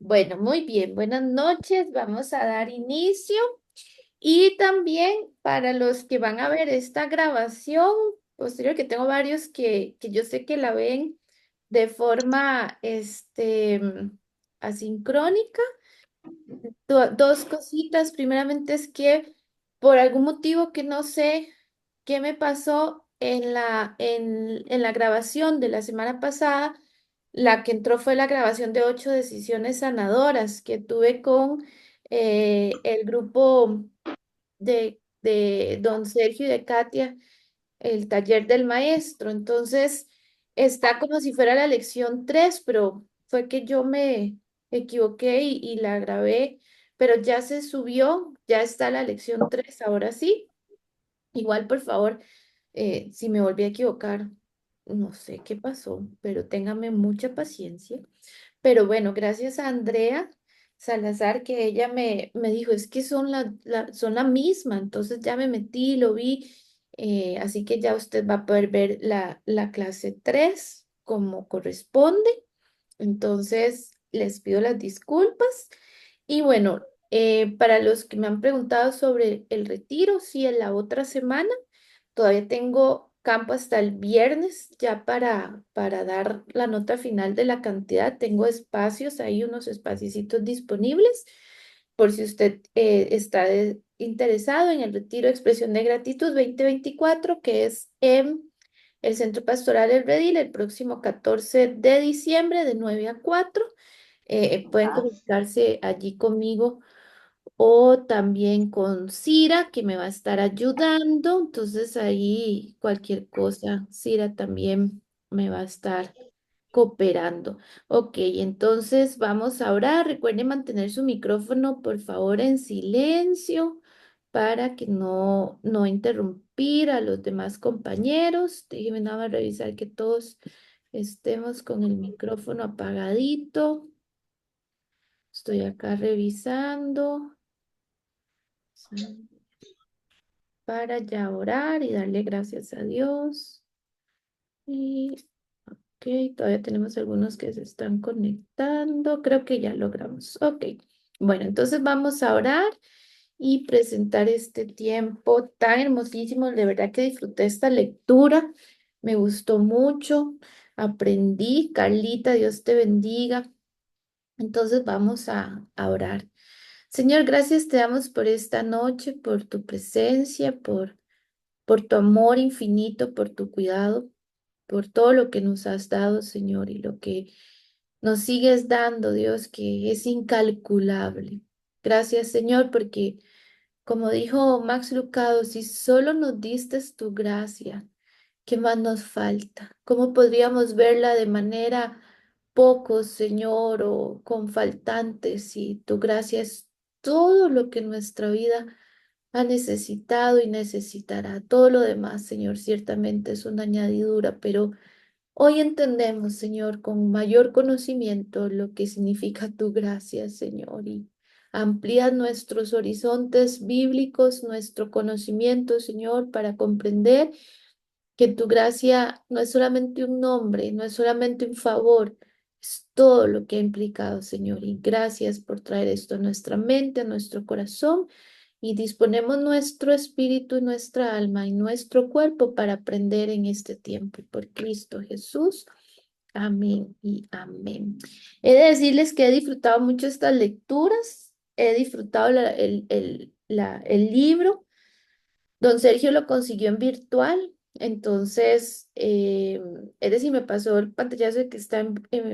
Bueno, muy bien. Buenas noches. Vamos a dar inicio. Y también para los que van a ver esta grabación posterior, que tengo varios que yo sé que la ven de forma asincrónica. Dos cositas. Primeramente es que por algún motivo que no sé qué me pasó en la grabación de la semana pasada, la que entró fue la grabación de 8 decisiones sanadoras que tuve con el grupo de don Sergio y de Katia, el taller del maestro. Entonces, está como si fuera la lección 3, pero fue que yo me equivoqué y la grabé, pero ya se subió, ya está la lección 3 ahora sí. Igual, por favor, si me volví a equivocar, no sé qué pasó, pero téngame mucha paciencia. Pero bueno, gracias a Andrea Salazar, que ella me dijo, es que son la misma, entonces ya me metí, lo vi, así que ya usted va a poder ver la clase 3 como corresponde. Entonces, les pido las disculpas. Y bueno, para los que me han preguntado sobre el retiro, sí, en la otra semana, todavía tengo campo hasta el viernes ya para dar la nota final de la cantidad. Tengo espacios, hay unos espacios disponibles por si usted interesado en el retiro de expresión de gratitud 2024, que es en el Centro Pastoral El Redil el próximo 14 de diciembre de 9 a 4. Pueden comunicarse allí conmigo o también con Cira, que me va a estar ayudando. Entonces ahí cualquier cosa, Cira también me va a estar cooperando. Ok, entonces vamos a orar. Recuerden mantener su micrófono, por favor, en silencio para que no interrumpir a los demás compañeros. Déjenme nada más revisar que todos estemos con el micrófono apagadito. Estoy acá revisando para ya orar y darle gracias a Dios. Y ok, todavía tenemos algunos que se están conectando. Creo que ya logramos. Ok, bueno, entonces vamos a orar y presentar este tiempo tan hermosísimo. De verdad que disfruté esta lectura. Me gustó mucho. Aprendí. Carlita, Dios te bendiga. Entonces vamos a orar. Señor, gracias te damos por esta noche, por tu presencia, por tu amor infinito, por tu cuidado, por todo lo que nos has dado, Señor, y lo que nos sigues dando, Dios, que es incalculable. Gracias, Señor, porque como dijo Max Lucado, si solo nos diste tu gracia, ¿qué más nos falta? ¿Cómo podríamos verla de manera poco, Señor, o con faltantes si tu gracia es todo lo que nuestra vida ha necesitado y necesitará? Todo lo demás, Señor, ciertamente es una añadidura, pero hoy entendemos, Señor, con mayor conocimiento lo que significa tu gracia, Señor, y amplía nuestros horizontes bíblicos, nuestro conocimiento, Señor, para comprender que tu gracia no es solamente un nombre, no es solamente un favor, es todo lo que ha implicado, Señor. Y gracias por traer esto a nuestra mente, a nuestro corazón, y disponemos nuestro espíritu, nuestra alma y nuestro cuerpo para aprender en este tiempo. Por Cristo Jesús. Amén y amén. He de decirles que he disfrutado mucho estas lecturas, he disfrutado el libro. Don Sergio lo consiguió en virtual, entonces, es decir, me pasó el pantallazo de que está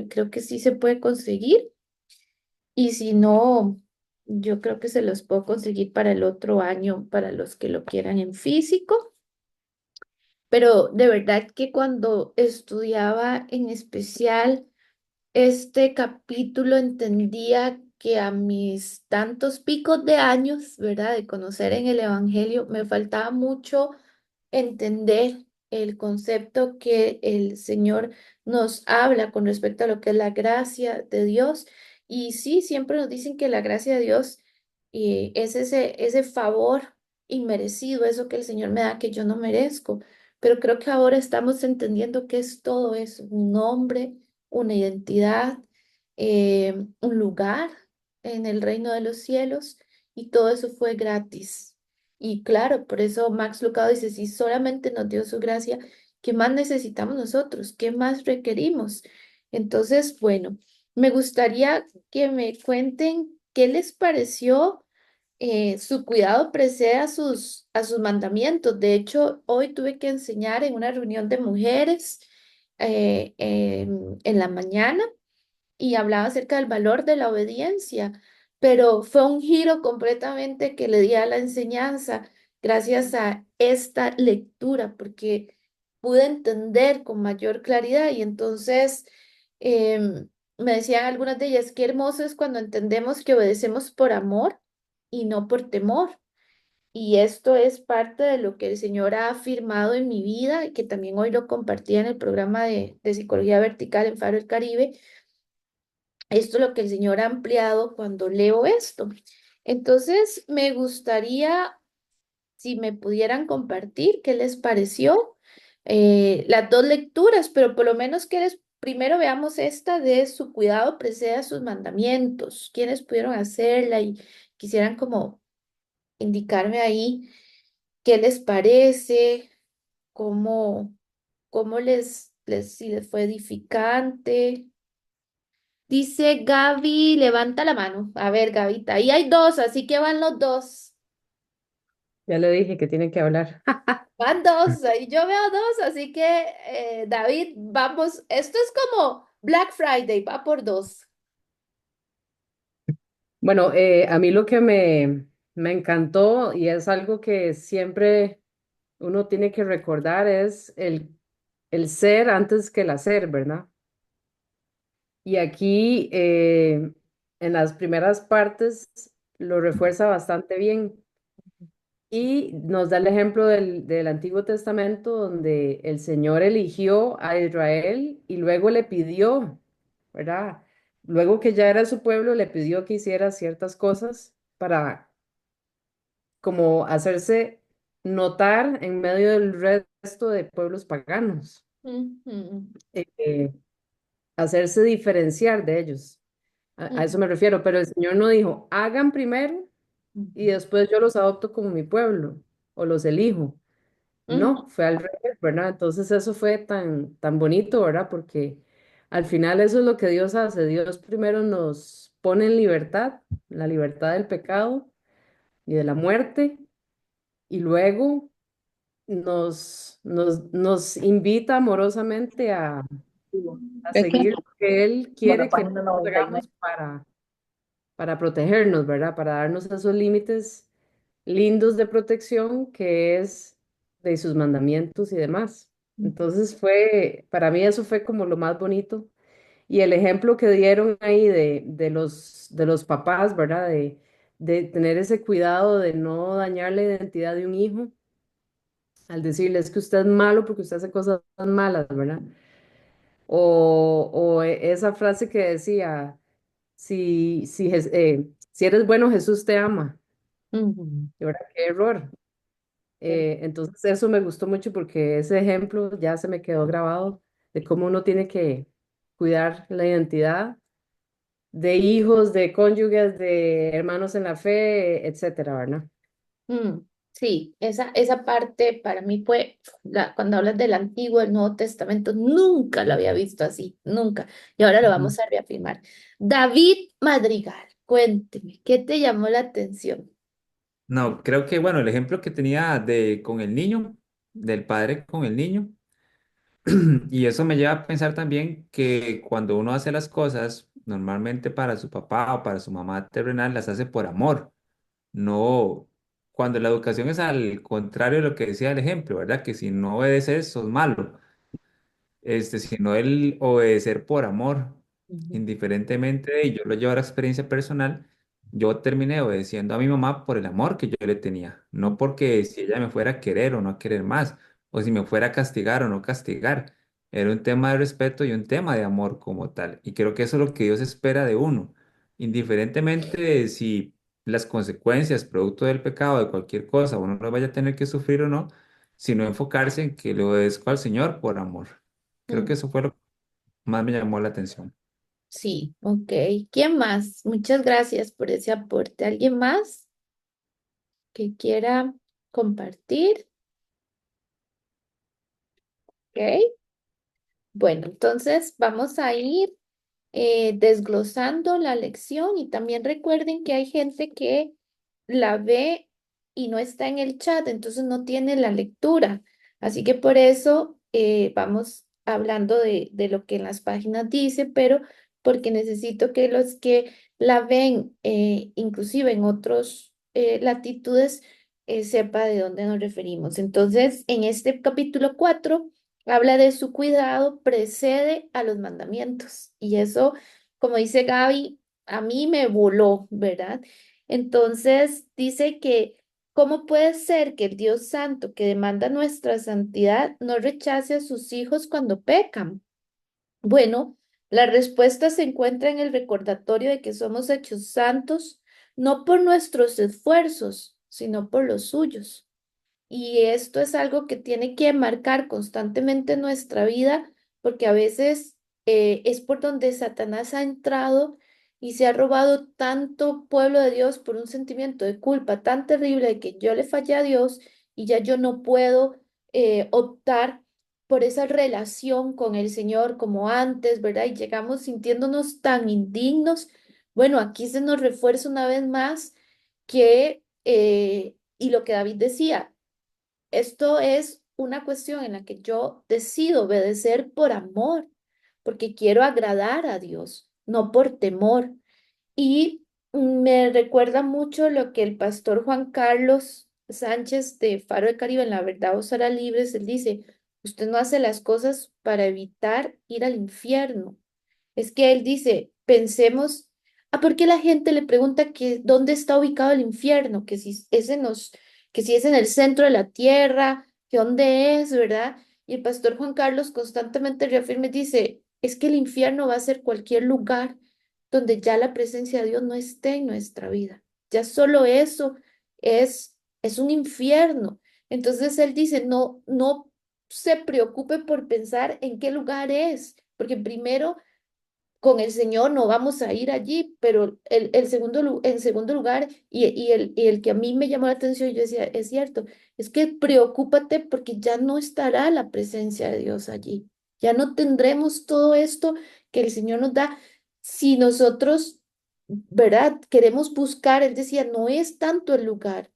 creo que sí se puede conseguir, y si no, yo creo que se los puedo conseguir para el otro año, para los que lo quieran en físico. Pero de verdad que cuando estudiaba en especial este capítulo entendía que a mis tantos picos de años, ¿verdad? De conocer en el Evangelio, me faltaba mucho entender el concepto que el Señor nos habla con respecto a lo que es la gracia de Dios. Y sí, siempre nos dicen que la gracia de Dios es ese favor inmerecido, eso que el Señor me da que yo no merezco. Pero creo que ahora estamos entendiendo que es todo eso, un nombre, una identidad, un lugar en el reino de los cielos y todo eso fue gratis. Y claro, por eso Max Lucado dice, si solamente nos dio su gracia, ¿qué más necesitamos nosotros? ¿Qué más requerimos? Entonces, bueno, me gustaría que me cuenten qué les pareció. Su cuidado precede a sus mandamientos. De hecho, hoy tuve que enseñar en una reunión de mujeres en la mañana y hablaba acerca del valor de la obediencia, pero fue un giro completamente que le di a la enseñanza gracias a esta lectura, porque pude entender con mayor claridad y entonces me decían algunas de ellas, qué hermoso es cuando entendemos que obedecemos por amor y no por temor. Y esto es parte de lo que el Señor ha afirmado en mi vida y que también hoy lo compartí en el programa de Psicología Vertical en Faro del Caribe. Esto es lo que el Señor ha ampliado cuando leo esto. Entonces, me gustaría, si me pudieran compartir, qué les pareció las dos lecturas, pero por lo menos que les, primero veamos esta de su cuidado precede a sus mandamientos. ¿Quiénes pudieron hacerla y quisieran como indicarme ahí qué les parece, cómo, cómo si les fue edificante? Dice Gaby, levanta la mano. A ver, Gavita, ahí hay dos, así que van los dos. Ya le dije que tiene que hablar. Van dos, ahí yo veo dos, así que David, vamos, esto es como Black Friday, va por dos. Bueno, a mí lo que me encantó y es algo que siempre uno tiene que recordar es el ser antes que el hacer, ¿verdad? Y aquí en las primeras partes lo refuerza bastante bien y nos da el ejemplo del Antiguo Testamento donde el Señor eligió a Israel y luego le pidió, ¿verdad? Luego que ya era su pueblo, le pidió que hiciera ciertas cosas para como hacerse notar en medio del resto de pueblos paganos, Ujú, eh, hacerse diferenciar de ellos. A eso ujú, me refiero, pero el Señor no dijo, hagan primero y ujú, después yo los adopto como mi pueblo o los elijo. ujú, No, fue al revés, ¿verdad? Entonces eso fue tan bonito, ¿verdad? Porque al final eso es lo que Dios hace. Dios primero nos pone en libertad, la libertad del pecado y de la muerte, y luego nos invita amorosamente a Es que seguir lo que Él como la quiere que página nosotros 99. hagamos para protegernos, ¿verdad? Para darnos esos límites lindos de protección que es de sus mandamientos y demás. Entonces para mí eso fue como lo más bonito. Y el ejemplo que dieron ahí de los papás, ¿verdad? De tener ese cuidado de no dañar la identidad de un hijo al decirles que usted es malo porque usted hace cosas malas, ¿verdad? Esa frase que decía, si eres bueno, Jesús te ama. Ujú, Y ahora, qué error. Entonces eso me gustó mucho porque ese ejemplo ya se me quedó grabado de cómo uno tiene que cuidar la identidad de hijos, de cónyuges, de hermanos en la fe, etcétera, ¿verdad? mm, sí, esa parte para mí fue, cuando hablas del Antiguo, el Nuevo Testamento, nunca lo había visto así, nunca. Y ahora lo Ujú. vamos a reafirmar. David Madrigal, cuénteme, ¿qué te llamó la atención? No, creo que, bueno, el ejemplo que tenía de con el niño, del padre con el niño, y eso me lleva a pensar también que cuando uno hace las cosas, normalmente para su papá o para su mamá terrenal, las hace por amor, no cuando la educación es al contrario de lo que decía el ejemplo, ¿verdad? Que si no obedeces, sos malo sino el obedecer por amor, Ujú, indiferentemente de ello. Lo llevo a la experiencia personal. Yo terminé obedeciendo a mi mamá por el amor que yo le tenía, no porque si ella me fuera a querer o no a querer más, o si me fuera a castigar o no castigar. Era un tema de respeto y un tema de amor como tal. Y creo que eso es lo que Dios espera de uno, indiferentemente de si las consecuencias producto del pecado, de cualquier cosa, uno lo vaya a tener que sufrir o no, sino enfocarse en que le obedezco al Señor por amor. Creo que mm. eso fue lo que más me llamó la atención. Sí, ok. ¿Quién más? Muchas gracias por ese aporte. ¿Alguien más que quiera compartir? Ok. Bueno, entonces vamos a ir desglosando la lección y también recuerden que hay gente que la ve y no está en el chat, entonces no tiene la lectura. Así que por eso vamos hablando de lo que en las páginas dice, pero porque necesito que los que la ven, inclusive en otros latitudes, sepa de dónde nos referimos. Entonces, en este capítulo 4 habla de su cuidado, precede a los mandamientos. Y eso, como dice Gaby, a mí me voló, ¿verdad? Entonces dice que, ¿cómo puede ser que el Dios Santo que demanda nuestra santidad no rechace a sus hijos cuando pecan? Bueno, la respuesta se encuentra en el recordatorio de que somos hechos santos no por nuestros esfuerzos, sino por los suyos. Y esto es algo que tiene que marcar constantemente nuestra vida, porque a veces es por donde Satanás ha entrado y se ha robado tanto pueblo de Dios por un sentimiento de culpa tan terrible de que yo le fallé a Dios y ya yo no puedo optar por esa relación con el Señor como antes, ¿verdad? Y llegamos sintiéndonos tan indignos. Bueno, aquí se nos refuerza una vez más que, y lo que David decía, esto es una cuestión en la que yo decido obedecer por amor, porque quiero agradar a Dios, no por temor. Y me recuerda mucho lo que el pastor Juan Carlos Sánchez de Faro de Caribe en La Verdad os hará libres, él dice, usted no hace las cosas para evitar ir al infierno. Es que él dice, pensemos, ¿por qué la gente le pregunta que dónde está ubicado el infierno? Que si es en el centro de la tierra, que dónde es, ¿verdad? Y el pastor Juan Carlos constantemente reafirma y dice, es que el infierno va a ser cualquier lugar donde ya la presencia de Dios no esté en nuestra vida. Ya solo eso es un infierno. Entonces él dice, no se preocupe por pensar en qué lugar es, porque primero con el Señor no vamos a ir allí, pero el segundo, en segundo lugar, y el que a mí me llamó la atención, yo decía, es cierto, es que preocúpate porque ya no estará la presencia de Dios allí, ya no tendremos todo esto que el Señor nos da. Si nosotros, ¿verdad? Queremos buscar, él decía, no es tanto el lugar,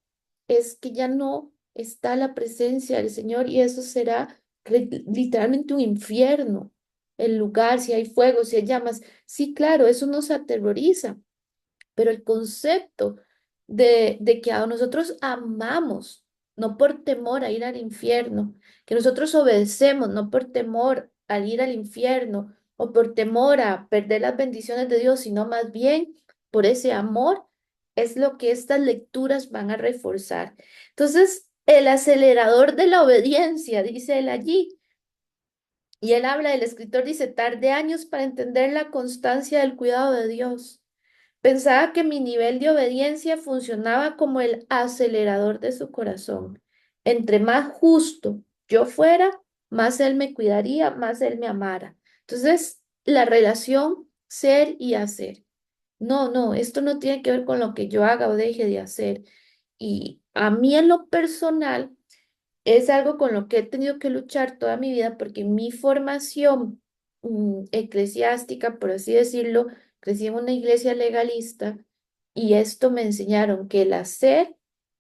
es que ya no está la presencia del Señor y eso será literalmente un infierno el lugar, si hay fuego, si hay llamas. Sí, claro, eso nos aterroriza, pero el concepto de que a nosotros amamos, no por temor a ir al infierno, que nosotros obedecemos, no por temor al ir al infierno o por temor a perder las bendiciones de Dios, sino más bien por ese amor, es lo que estas lecturas van a reforzar. Entonces, el acelerador de la obediencia, dice él allí, y él habla, el escritor dice, tardé años para entender la constancia del cuidado de Dios. Pensaba que mi nivel de obediencia funcionaba como el acelerador de su corazón. Entre más justo yo fuera, más él me cuidaría, más él me amara. Entonces, la relación ser y hacer. No, esto no tiene que ver con lo que yo haga o deje de hacer. Y a mí en lo personal, es algo con lo que he tenido que luchar toda mi vida porque mi formación eclesiástica, por así decirlo, crecí en una iglesia legalista y esto me enseñaron que el hacer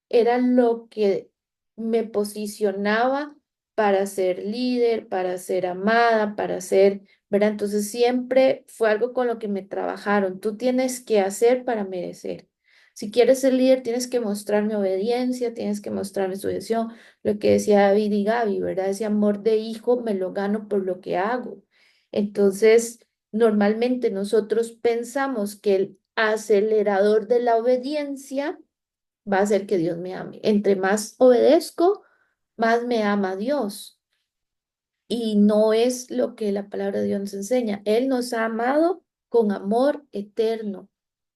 era lo que me posicionaba para ser líder, para ser amada, para ser, ¿verdad? Entonces siempre fue algo con lo que me trabajaron. Tú tienes que hacer para merecer. Si quieres ser líder, tienes que mostrarme obediencia, tienes que mostrarme sujeción, lo que decía David y Gaby, ¿verdad? Ese amor de hijo me lo gano por lo que hago. Entonces, normalmente nosotros pensamos que el acelerador de la obediencia va a hacer que Dios me ame. Entre más obedezco, más me ama Dios. Y no es lo que la palabra de Dios nos enseña. Él nos ha amado con amor eterno.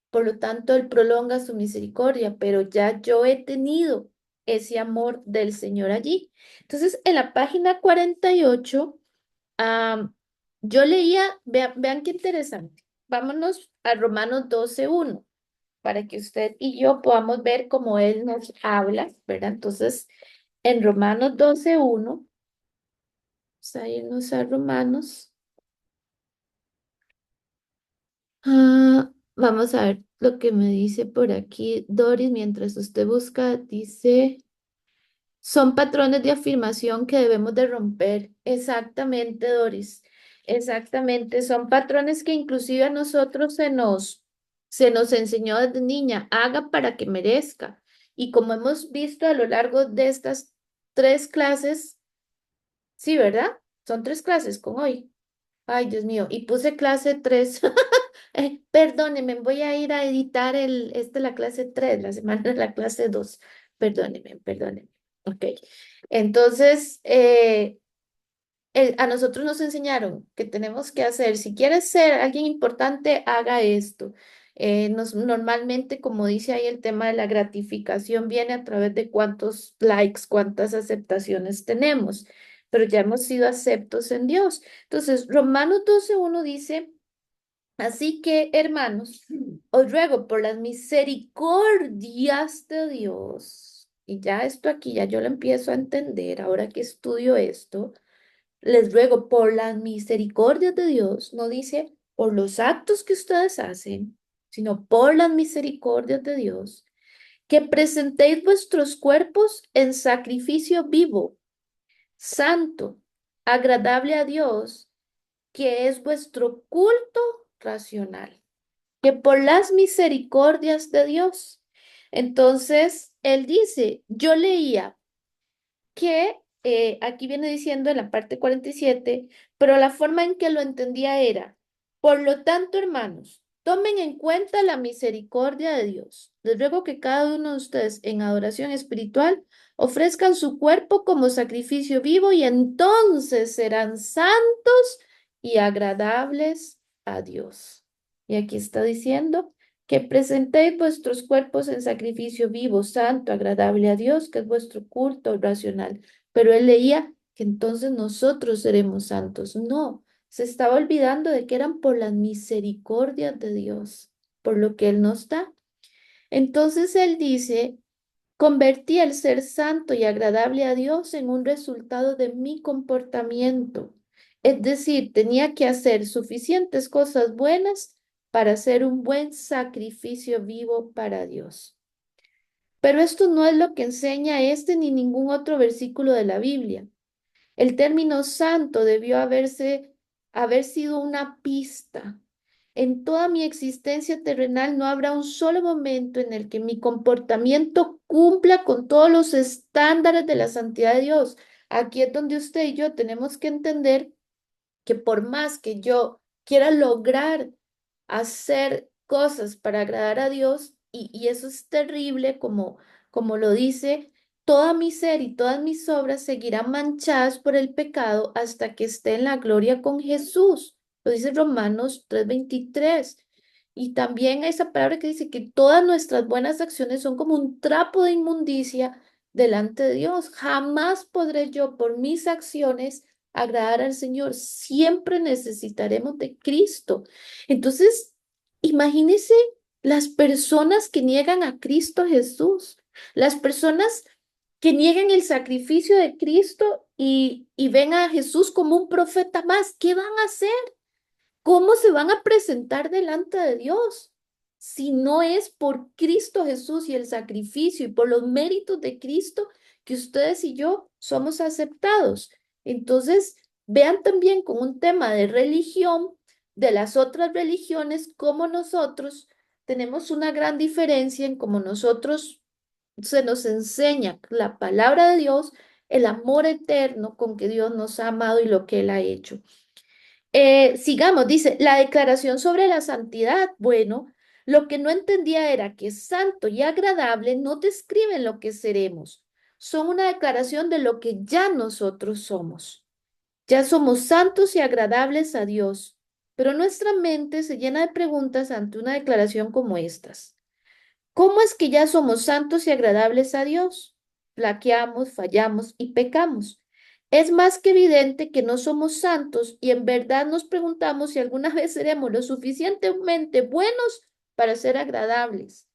Por lo tanto, Él prolonga su misericordia, pero ya yo he tenido ese amor del Señor allí. Entonces, en la página 48, am, yo leía, vean qué interesante. vámonos a Romanos 12:1 para que usted y yo podamos ver cómo él nos habla, ¿verdad? Entonces, en Romanos 12:1, vamos a irnos a Romanos. Vamos a ver lo que me dice por aquí Doris mientras usted busca. Dice, son patrones de afirmación que debemos de romper. Exactamente, Doris. Exactamente. Son patrones que inclusive a nosotros se nos enseñó desde niña. Haga para que merezca. Y como hemos visto a lo largo de estas 3 clases, sí, ¿verdad? Son 3 clases con hoy. Ay, Dios mío. Y puse clase 3. Perdóneme, voy a ir a editar la clase 3, la semana de la clase 2. Perdóneme, perdóneme. Ok. Entonces, a nosotros nos enseñaron que tenemos que hacer, si quieres ser alguien importante, haga esto. Normalmente, como dice ahí, el tema de la gratificación viene a través de cuántos likes, cuántas aceptaciones tenemos, pero ya hemos sido aceptos en Dios. Entonces, Romanos 12:1 dice, así que, hermanos, os ruego por las misericordias de Dios, y ya esto aquí, ya yo lo empiezo a entender ahora que estudio esto, les ruego por las misericordias de Dios, no dice por los actos que ustedes hacen, sino por las misericordias de Dios, que presentéis vuestros cuerpos en sacrificio vivo, santo, agradable a Dios, que es vuestro culto racional, que por las misericordias de Dios. Entonces, él dice, yo leía que aquí viene diciendo en la parte 47, pero la forma en que lo entendía era, por lo tanto, hermanos, tomen en cuenta la misericordia de Dios. Les ruego que cada uno de ustedes en adoración espiritual ofrezcan su cuerpo como sacrificio vivo y entonces serán santos y agradables a Dios. Y aquí está diciendo que presentéis vuestros cuerpos en sacrificio vivo, santo, agradable a Dios, que es vuestro culto racional. Pero él leía que entonces nosotros seremos santos. No, se estaba olvidando de que eran por las misericordias de Dios, por lo que Él nos da. Entonces él dice, convertí el ser santo y agradable a Dios en un resultado de mi comportamiento. Es decir, tenía que hacer suficientes cosas buenas para hacer un buen sacrificio vivo para Dios. Pero esto no es lo que enseña este ni ningún otro versículo de la Biblia. El término santo debió haber sido una pista. En toda mi existencia terrenal no habrá un solo momento en el que mi comportamiento cumpla con todos los estándares de la santidad de Dios. Aquí es donde usted y yo tenemos que entender que por más que yo quiera lograr hacer cosas para agradar a Dios, y eso es terrible, como lo dice, toda mi ser y todas mis obras seguirán manchadas por el pecado hasta que esté en la gloria con Jesús. Lo dice Romanos 3:23. Y también esa palabra que dice que todas nuestras buenas acciones son como un trapo de inmundicia delante de Dios. Jamás podré yo por mis acciones agradar al Señor. Siempre necesitaremos de Cristo. Entonces, imagínense las personas que niegan a Cristo Jesús, las personas que niegan el sacrificio de Cristo y ven a Jesús como un profeta más. ¿Qué van a hacer? ¿Cómo se van a presentar delante de Dios si no es por Cristo Jesús y el sacrificio y por los méritos de Cristo que ustedes y yo somos aceptados? Entonces, vean también con un tema de religión, de las otras religiones, cómo nosotros tenemos una gran diferencia en cómo nosotros se nos enseña la palabra de Dios, el amor eterno con que Dios nos ha amado y lo que Él ha hecho. Sigamos, dice, la declaración sobre la santidad. Bueno, lo que no entendía era que santo y agradable no describen lo que seremos, son una declaración de lo que ya nosotros somos. Ya somos santos y agradables a Dios, pero nuestra mente se llena de preguntas ante una declaración como estas. ¿Cómo es que ya somos santos y agradables a Dios? Flaqueamos, fallamos y pecamos. Es más que evidente que no somos santos y en verdad nos preguntamos si alguna vez seremos lo suficientemente buenos para ser agradables.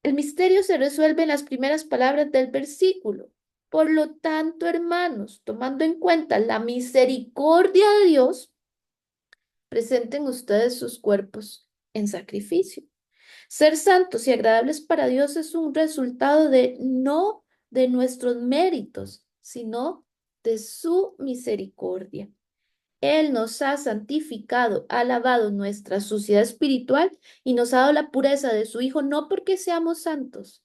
El misterio se resuelve en las primeras palabras del versículo. Por lo tanto, hermanos, tomando en cuenta la misericordia de Dios, presenten ustedes sus cuerpos en sacrificio. Ser santos y agradables para Dios es un resultado de no de nuestros méritos, sino de su misericordia. Él nos ha santificado, ha lavado nuestra suciedad espiritual y nos ha dado la pureza de su Hijo, no porque seamos santos,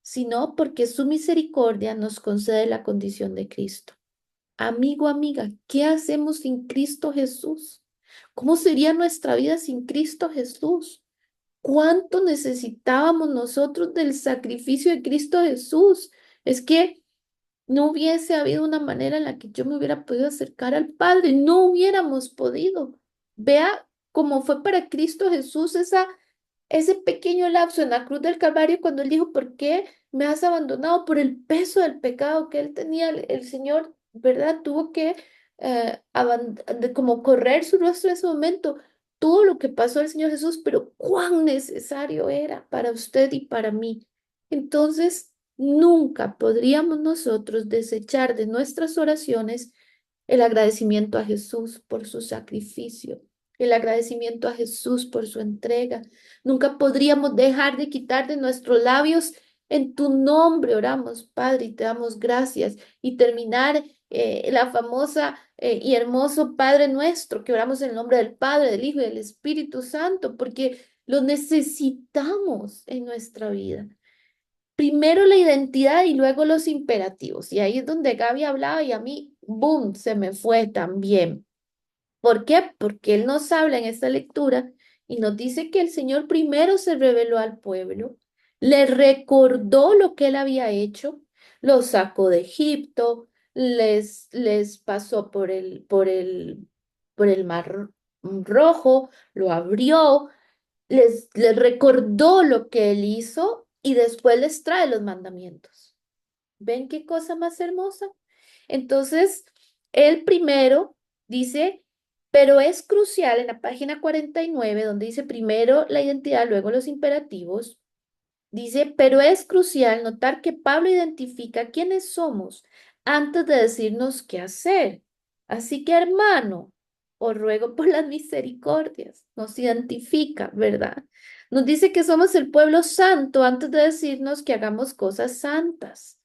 sino porque su misericordia nos concede la condición de Cristo. Amigo, amiga, ¿qué hacemos sin Cristo Jesús? ¿Cómo sería nuestra vida sin Cristo Jesús? ¿Cuánto necesitábamos nosotros del sacrificio de Cristo Jesús? Es que no hubiese habido una manera en la que yo me hubiera podido acercar al Padre, no hubiéramos podido. Vea cómo fue para Cristo Jesús ese pequeño lapso en la cruz del Calvario cuando él dijo, ¿por qué me has abandonado? Por el peso del pecado que él tenía, el Señor, ¿verdad? Tuvo que como correr su rostro en ese momento. Todo lo que pasó al Señor Jesús, pero cuán necesario era para usted y para mí. Entonces, nunca podríamos nosotros desechar de nuestras oraciones el agradecimiento a Jesús por su sacrificio, el agradecimiento a Jesús por su entrega. Nunca podríamos dejar de quitar de nuestros labios en tu nombre oramos, Padre, y te damos gracias. Y terminar la famosa y hermoso Padre nuestro, que oramos en el nombre del Padre, del Hijo y del Espíritu Santo, porque lo necesitamos en nuestra vida. Primero la identidad y luego los imperativos. Y ahí es donde Gaby hablaba y a mí, boom, se me fue también. ¿Por qué? Porque Él nos habla en esta lectura y nos dice que el Señor primero se reveló al pueblo, le recordó lo que Él había hecho, los sacó de Egipto, les pasó por el mar rojo, lo abrió, les recordó lo que Él hizo y después les trae los mandamientos. ¿Ven qué cosa más hermosa? Entonces, él primero dice, pero es crucial en la página 49, donde dice primero la identidad, luego los imperativos, dice, pero es crucial notar que Pablo identifica quiénes somos antes de decirnos qué hacer. Así que, hermano, os ruego por las misericordias, nos identifica, ¿verdad? Nos dice que somos el pueblo santo antes de decirnos que hagamos cosas santas.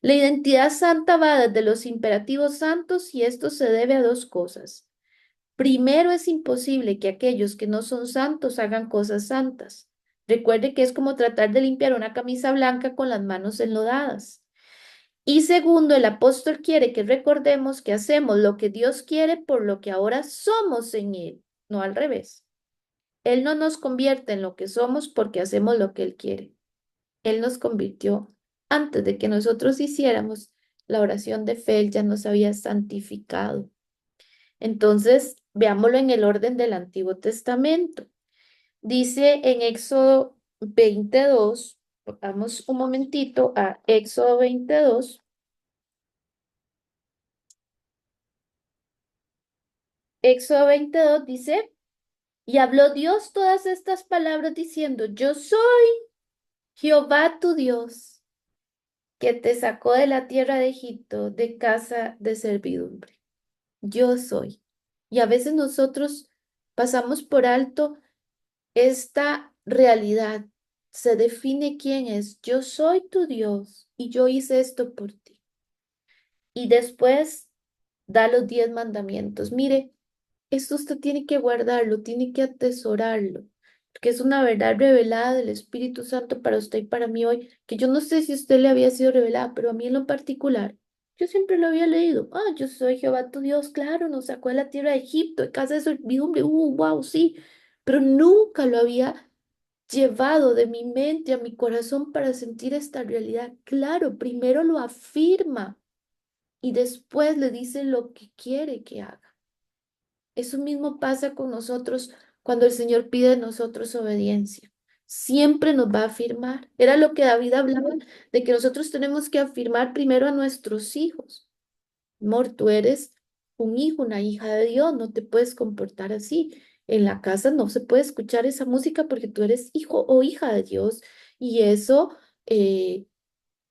La identidad santa va desde los imperativos santos y esto se debe a dos cosas. Primero, es imposible que aquellos que no son santos hagan cosas santas. Recuerde que es como tratar de limpiar una camisa blanca con las manos enlodadas. Y segundo, el apóstol quiere que recordemos que hacemos lo que Dios quiere por lo que ahora somos en Él, no al revés. Él no nos convierte en lo que somos porque hacemos lo que Él quiere. Él nos convirtió antes de que nosotros hiciéramos la oración de fe, Él ya nos había santificado. Entonces, veámoslo en el orden del Antiguo Testamento. Dice en Éxodo 22, vamos un momentito a Éxodo 22. Éxodo 22 dice, y habló Dios todas estas palabras diciendo, yo soy Jehová tu Dios, que te sacó de la tierra de Egipto, de casa de servidumbre. Yo soy. Y a veces nosotros pasamos por alto esta realidad. Se define quién es. Yo soy tu Dios y yo hice esto por ti. Y después da los 10 mandamientos. Mire, esto usted tiene que guardarlo, tiene que atesorarlo, porque es una verdad revelada del Espíritu Santo para usted y para mí hoy, que yo no sé si a usted le había sido revelada, pero a mí en lo particular, yo siempre lo había leído. Ah, yo soy Jehová tu Dios, claro, nos sacó de la tierra de Egipto, de casa de servidumbre, wow, sí, pero nunca lo había llevado de mi mente a mi corazón para sentir esta realidad. Claro, primero lo afirma y después le dice lo que quiere que haga. Eso mismo pasa con nosotros cuando el Señor pide de nosotros obediencia. Siempre nos va a afirmar. Era lo que David hablaba, de que nosotros tenemos que afirmar primero a nuestros hijos. Amor, tú eres un hijo, una hija de Dios, no te puedes comportar así. En la casa no se puede escuchar esa música porque tú eres hijo o hija de Dios. Y eso,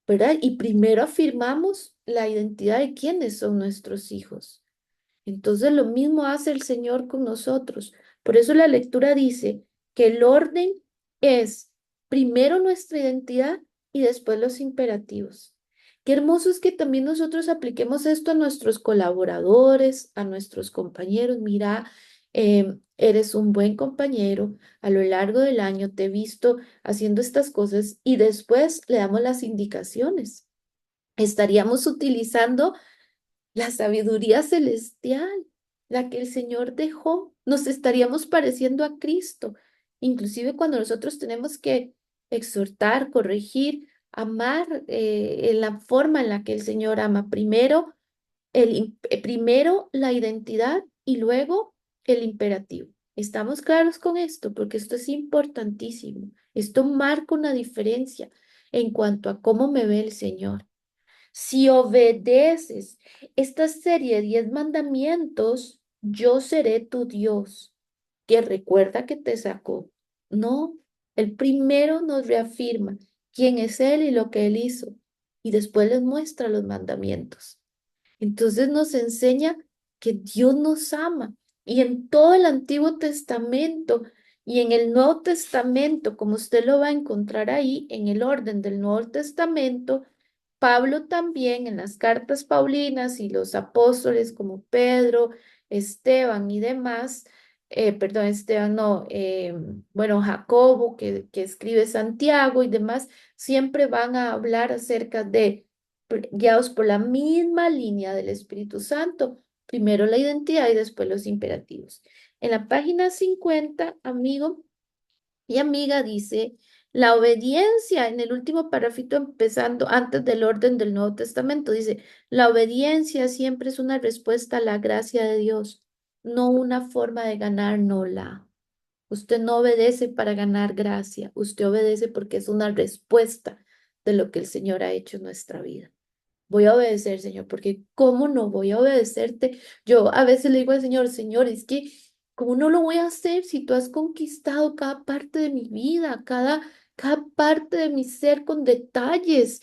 ¿verdad? Y primero afirmamos la identidad de quiénes son nuestros hijos. Entonces lo mismo hace el Señor con nosotros. Por eso la lectura dice que el orden es primero nuestra identidad y después los imperativos. Qué hermoso es que también nosotros apliquemos esto a nuestros colaboradores, a nuestros compañeros. Mira, eres un buen compañero, a lo largo del año te he visto haciendo estas cosas y después le damos las indicaciones. Estaríamos utilizando la sabiduría celestial, la que el Señor dejó, nos estaríamos pareciendo a Cristo. Inclusive cuando nosotros tenemos que exhortar, corregir, amar en la forma en la que el Señor ama. Primero, primero la identidad y luego el imperativo. ¿Estamos claros con esto? Porque esto es importantísimo. Esto marca una diferencia en cuanto a cómo me ve el Señor. Si obedeces esta serie de 10 mandamientos, yo seré tu Dios, que recuerda que te sacó. No, el primero nos reafirma quién es Él y lo que Él hizo, y después les muestra los mandamientos. Entonces nos enseña que Dios nos ama. Y en todo el Antiguo Testamento y en el Nuevo Testamento, como usted lo va a encontrar ahí, en el orden del Nuevo Testamento, Pablo también en las cartas paulinas y los apóstoles como Pedro, Esteban y demás, perdón, Esteban no, bueno, Jacobo que escribe Santiago y demás, siempre van a hablar acerca de guiados por la misma línea del Espíritu Santo, primero la identidad y después los imperativos. En la página 50, amigo y amiga, dice, la obediencia, en el último parrafito empezando antes del orden del Nuevo Testamento, dice, la obediencia siempre es una respuesta a la gracia de Dios, no una forma de ganárnosla. Usted no obedece para ganar gracia, usted obedece porque es una respuesta de lo que el Señor ha hecho en nuestra vida. Voy a obedecer, Señor, porque ¿cómo no voy a obedecerte? Yo a veces le digo al Señor, Señor, es que ¿cómo no lo voy a hacer si tú has conquistado cada parte de mi vida, cada parte de mi ser con detalles,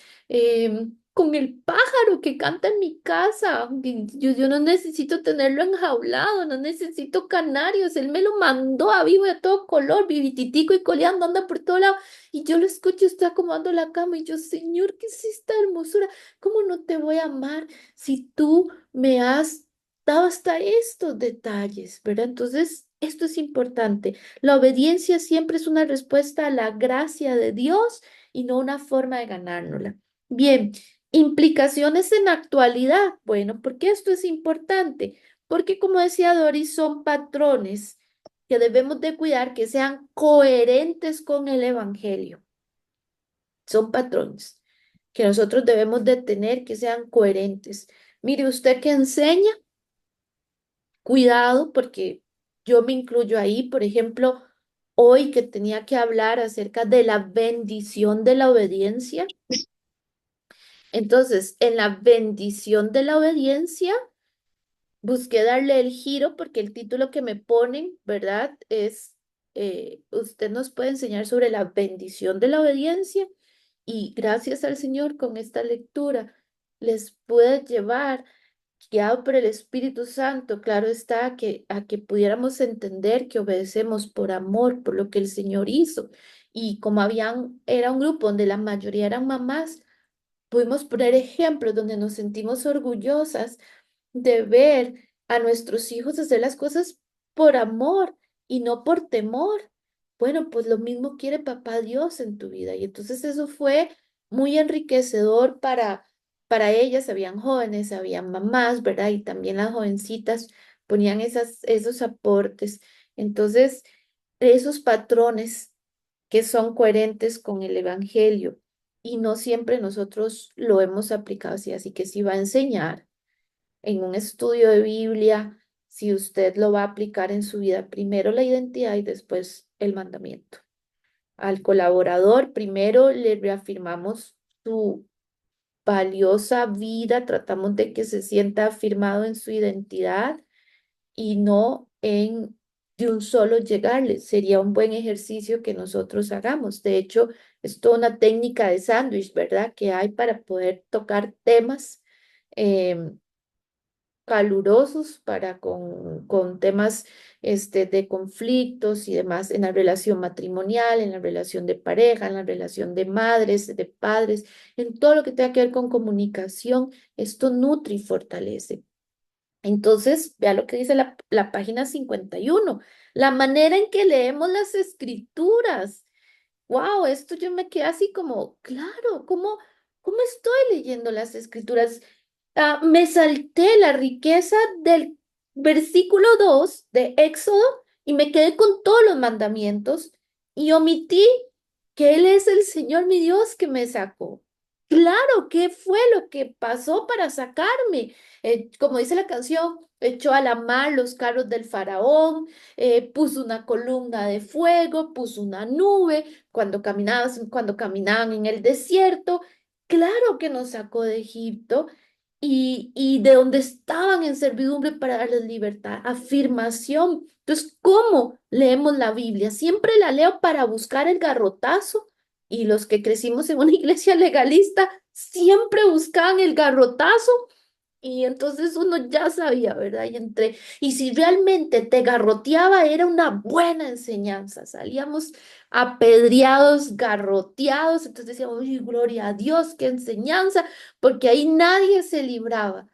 con el pájaro que canta en mi casa? Yo no necesito tenerlo enjaulado, no necesito canarios, Él me lo mandó a vivo y a todo color, vivititico y coleando, anda por todo lado. Y yo lo escucho, está acomodando la cama y yo, Señor, ¿qué es esta hermosura? ¿Cómo no te voy a amar si tú me has dado hasta estos detalles, ¿verdad? Entonces, esto es importante. La obediencia siempre es una respuesta a la gracia de Dios y no una forma de ganárnosla. Bien, implicaciones en la actualidad. Bueno, ¿por qué esto es importante? Porque como decía Doris, son patrones que debemos de cuidar que sean coherentes con el Evangelio. Son patrones que nosotros debemos de tener que sean coherentes. Mire, usted que enseña, cuidado porque yo me incluyo ahí, por ejemplo, hoy que tenía que hablar acerca de la bendición de la obediencia. Entonces, en la bendición de la obediencia, busqué darle el giro porque el título que me ponen, ¿verdad? Es, usted nos puede enseñar sobre la bendición de la obediencia y gracias al Señor con esta lectura les puede llevar, guiado por el Espíritu Santo, claro está, a que pudiéramos entender que obedecemos por amor, por lo que el Señor hizo. Y como era un grupo donde la mayoría eran mamás, pudimos poner ejemplos donde nos sentimos orgullosas de ver a nuestros hijos hacer las cosas por amor y no por temor. Bueno, pues lo mismo quiere Papá Dios en tu vida. Y entonces eso fue muy enriquecedor para ellas. Habían jóvenes, habían mamás, ¿verdad? Y también las jovencitas ponían esos aportes. Entonces, esos patrones que son coherentes con el Evangelio y no siempre nosotros lo hemos aplicado así. Así que si va a enseñar en un estudio de Biblia, si usted lo va a aplicar en su vida, primero la identidad y después el mandamiento. Al colaborador, primero le reafirmamos su valiosa vida, tratamos de que se sienta afirmado en su identidad y no en de un solo llegarle. Sería un buen ejercicio que nosotros hagamos. De hecho, es toda una técnica de sándwich, ¿verdad? Que hay para poder tocar temas em, calurosos para con temas de conflictos y demás en la relación matrimonial, en la relación de pareja, en la relación de madres, de padres, en todo lo que tenga que ver con comunicación. Esto nutre y fortalece. Entonces, vea lo que dice la página 51, la manera en que leemos las escrituras. Wow, esto yo me quedé así como, claro, ¿cómo estoy leyendo las escrituras? Me salté la riqueza del versículo 2 de Éxodo y me quedé con todos los mandamientos y omití que Él es el Señor mi Dios que me sacó. Claro, ¿qué fue lo que pasó para sacarme? Como dice la canción, echó a la mar los carros del faraón, puso una columna de fuego, puso una nube cuando caminaban en el desierto. Claro que nos sacó de Egipto y de donde estaban en servidumbre para darles libertad, afirmación. Entonces, ¿cómo leemos la Biblia? Siempre la leo para buscar el garrotazo y los que crecimos en una iglesia legalista siempre buscaban el garrotazo y entonces uno ya sabía, ¿verdad? Y si realmente te garroteaba, era una buena enseñanza. Salíamos apedreados, garroteados. Entonces decíamos, uy, gloria a Dios, qué enseñanza, porque ahí nadie se libraba.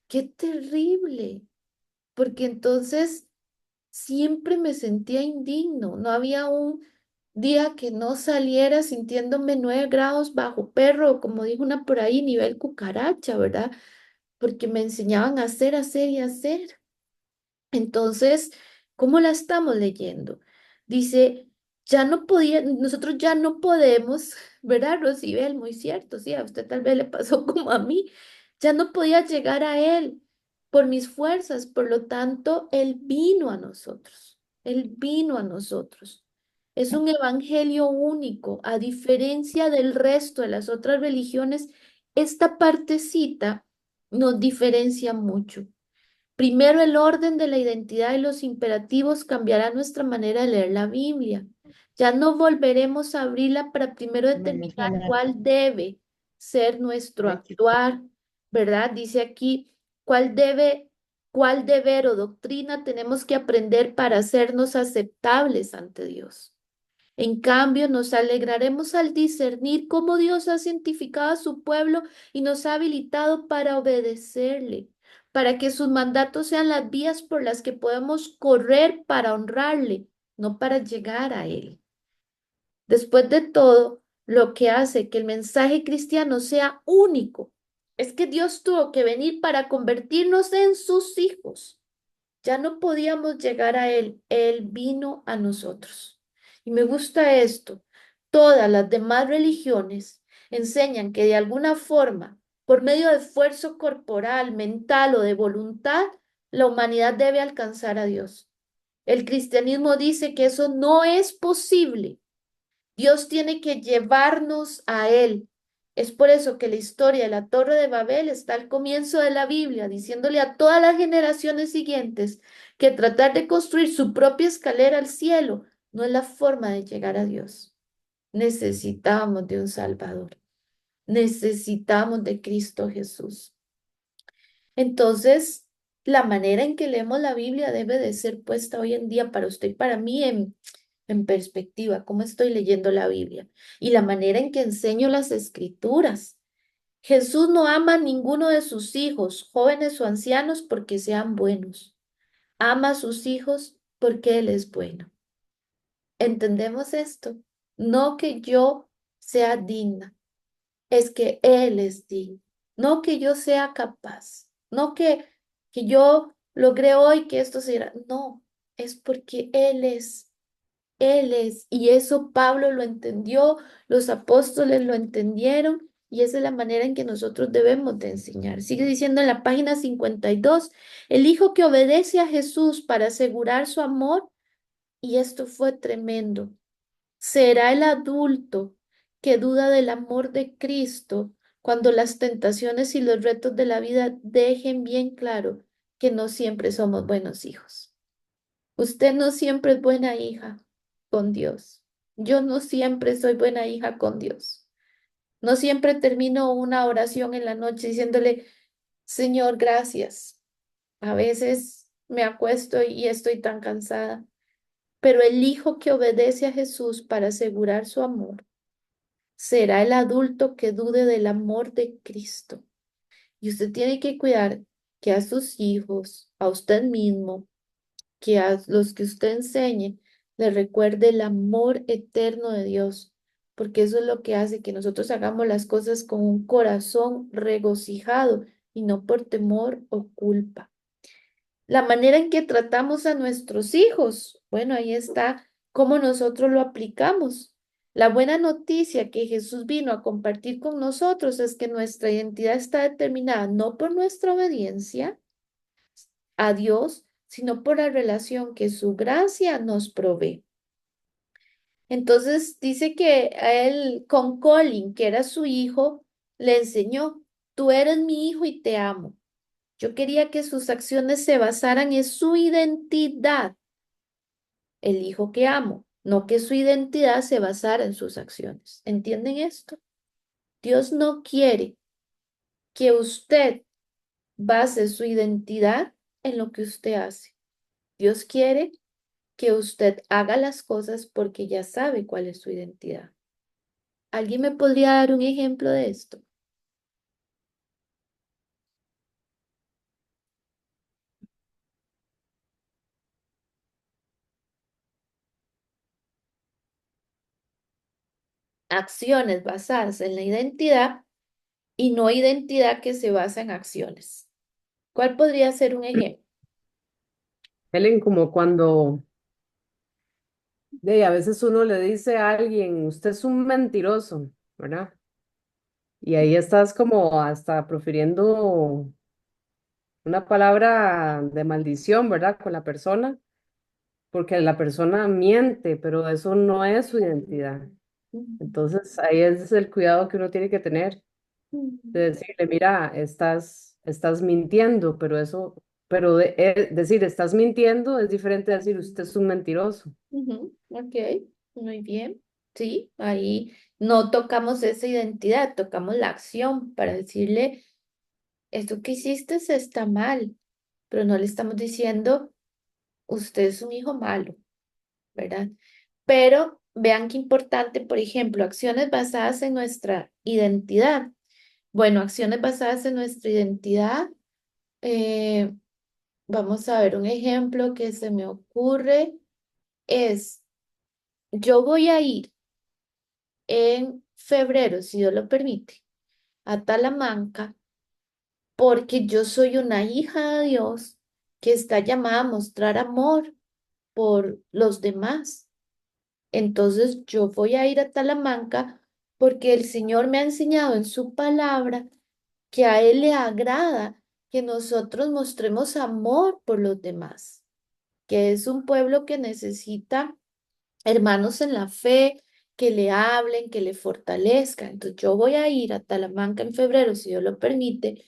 Qué terrible, porque entonces siempre me sentía indigno. No había un día que no saliera sintiéndome 9 grados bajo perro, o como dijo una por ahí, nivel cucaracha, ¿verdad? Porque me enseñaban a hacer y hacer. Entonces, ¿cómo la estamos leyendo? Dice, nosotros ya no podemos, ¿verdad, Rosibel? Muy cierto, sí, a usted tal vez le pasó como a mí, ya no podía llegar a Él por mis fuerzas, por lo tanto, Él vino a nosotros, Él vino a nosotros. Es un evangelio único, a diferencia del resto de las otras religiones, esta partecita nos diferencia mucho. Primero, el orden de la identidad y los imperativos cambiará nuestra manera de leer la Biblia. Ya no volveremos a abrirla para primero determinar cuál debe ser nuestro actuar, ¿verdad? Dice aquí, cuál deber o doctrina tenemos que aprender para hacernos aceptables ante Dios. En cambio, nos alegraremos al discernir cómo Dios ha santificado a su pueblo y nos ha habilitado para obedecerle, para que sus mandatos sean las vías por las que podemos correr para honrarle, no para llegar a él. Después de todo, lo que hace que el mensaje cristiano sea único es que Dios tuvo que venir para convertirnos en sus hijos. Ya no podíamos llegar a Él, Él vino a nosotros. Y me gusta esto. Todas las demás religiones enseñan que de alguna forma, por medio de esfuerzo corporal, mental o de voluntad, la humanidad debe alcanzar a Dios. El cristianismo dice que eso no es posible. Dios tiene que llevarnos a Él. Es por eso que la historia de la Torre de Babel está al comienzo de la Biblia, diciéndole a todas las generaciones siguientes que tratar de construir su propia escalera al cielo no es la forma de llegar a Dios. Necesitamos de un Salvador. Necesitamos de Cristo Jesús. Entonces, la manera en que leemos la Biblia debe de ser puesta hoy en día para usted y para mí en perspectiva, cómo estoy leyendo la Biblia y la manera en que enseño las escrituras. Jesús no ama a ninguno de sus hijos, jóvenes o ancianos, porque sean buenos. Ama a sus hijos porque Él es bueno. ¿Entendemos esto? No que yo sea digna, es que Él es digno. No que yo sea capaz, no que yo logré hoy que esto se... No, es porque Él es, y eso Pablo lo entendió, los apóstoles lo entendieron, y esa es la manera en que nosotros debemos de enseñar. Sigue diciendo en la página 52, el hijo que obedece a Jesús para asegurar su amor, y esto fue tremendo, será el adulto que duda del amor de Cristo cuando las tentaciones y los retos de la vida dejen bien claro que no siempre somos buenos hijos. Usted no siempre es buena hija con Dios. Yo no siempre soy buena hija con Dios. No siempre termino una oración en la noche diciéndole, Señor, gracias. A veces me acuesto y estoy tan cansada, pero el hijo que obedece a Jesús para asegurar su amor será el adulto que dude del amor de Cristo. Y usted tiene que cuidar que a sus hijos, a usted mismo, que a los que usted enseñe, le recuerde el amor eterno de Dios, porque eso es lo que hace que nosotros hagamos las cosas con un corazón regocijado y no por temor o culpa. La manera en que tratamos a nuestros hijos, bueno, ahí está cómo nosotros lo aplicamos. La buena noticia que Jesús vino a compartir con nosotros es que nuestra identidad está determinada no por nuestra obediencia a Dios, sino por la relación que su gracia nos provee. Entonces dice que a él, con Colin, que era su hijo, le enseñó, tú eres mi hijo y te amo. Yo quería que sus acciones se basaran en su identidad, el hijo que amo, no que su identidad se basara en sus acciones. ¿Entienden esto? Dios no quiere que usted base su identidad en lo que usted hace. Dios quiere que usted haga las cosas porque ya sabe cuál es su identidad. ¿Alguien me podría dar un ejemplo de esto? Acciones basadas en la identidad y no identidad que se basa en acciones. ¿Cuál podría ser un ejemplo? Helen, como cuando a veces uno le dice a alguien, usted es un mentiroso, ¿verdad? Y ahí estás como hasta profiriendo una palabra de maldición, ¿verdad? Con la persona, porque la persona miente, pero eso no es su identidad. Entonces, ahí es el cuidado que uno tiene que tener, de decirle, mira, estás mintiendo, pero decir, estás mintiendo es diferente de decir, usted es un mentiroso. Ok, muy bien. Sí, ahí no tocamos esa identidad, tocamos la acción para decirle, esto que hiciste está mal, pero no le estamos diciendo, usted es un hijo malo, ¿verdad? Pero vean qué importante, por ejemplo, acciones basadas en nuestra identidad. Bueno, acciones basadas en nuestra identidad. eh, Vamos a ver un ejemplo que se me ocurre es, yo voy a ir en febrero, si Dios lo permite, a Talamanca porque yo soy una hija de Dios que está llamada a mostrar amor por los demás. Entonces yo voy a ir a Talamanca porque el Señor me ha enseñado en su palabra que a Él le agrada que nosotros mostremos amor por los demás, que es un pueblo que necesita hermanos en la fe, que le hablen, que le fortalezcan. Entonces yo voy a ir a Talamanca en febrero, si Dios lo permite,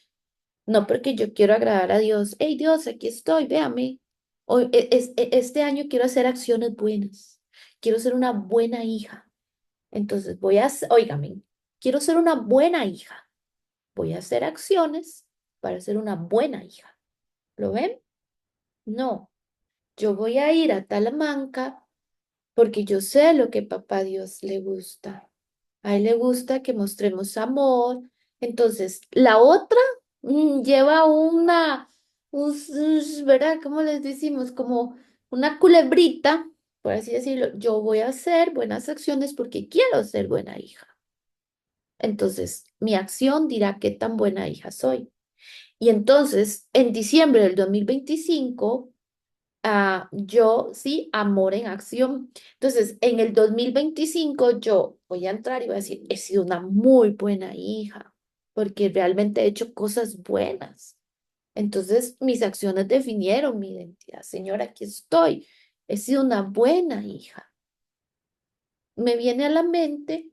no porque yo quiero agradar a Dios. Hey Dios, aquí estoy, véame. Hoy, este año quiero hacer acciones buenas. Quiero ser una buena hija. Entonces óigame, quiero ser una buena hija. Voy a hacer acciones para ser una buena hija. ¿Lo ven? No, yo voy a ir a Talamanca porque yo sé lo que papá Dios le gusta. A él le gusta que mostremos amor. Entonces, la otra lleva ¿verdad? ¿Cómo les decimos? Como una culebrita, por así decirlo. Yo voy a hacer buenas acciones porque quiero ser buena hija. Entonces, mi acción dirá qué tan buena hija soy. Y entonces, en diciembre del 2025 yo sí, amor en acción. Entonces, en el 2025 yo voy a entrar y voy a decir, he sido una muy buena hija, porque realmente he hecho cosas buenas. Entonces, mis acciones definieron mi identidad. Señora, aquí estoy. He sido una buena hija. Me viene a la mente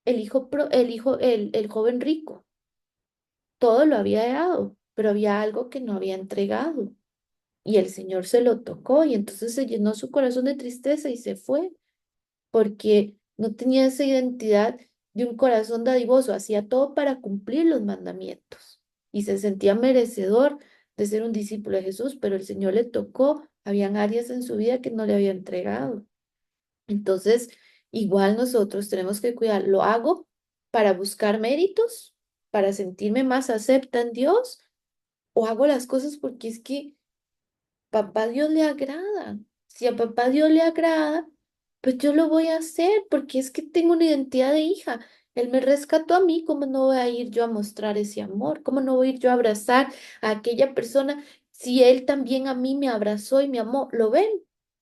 el joven rico. todo lo había dado, pero había algo que no había entregado. Y el Señor se lo tocó y entonces se llenó su corazón de tristeza y se fue porque no tenía esa identidad de un corazón dadivoso, hacía todo para cumplir los mandamientos y se sentía merecedor de ser un discípulo de Jesús, pero el Señor le tocó, habían áreas en su vida que no le había entregado. Entonces, igual nosotros tenemos que cuidar, lo hago para buscar méritos, para sentirme más acepta en Dios, o hago las cosas porque es que papá Dios le agrada. Si a papá Dios le agrada, pues yo lo voy a hacer porque es que tengo una identidad de hija. Él me rescató a mí, ¿cómo no voy a ir yo a mostrar ese amor? ¿Cómo no voy a ir yo a abrazar a aquella persona si él también a mí me abrazó y me amó? ¿Lo ven?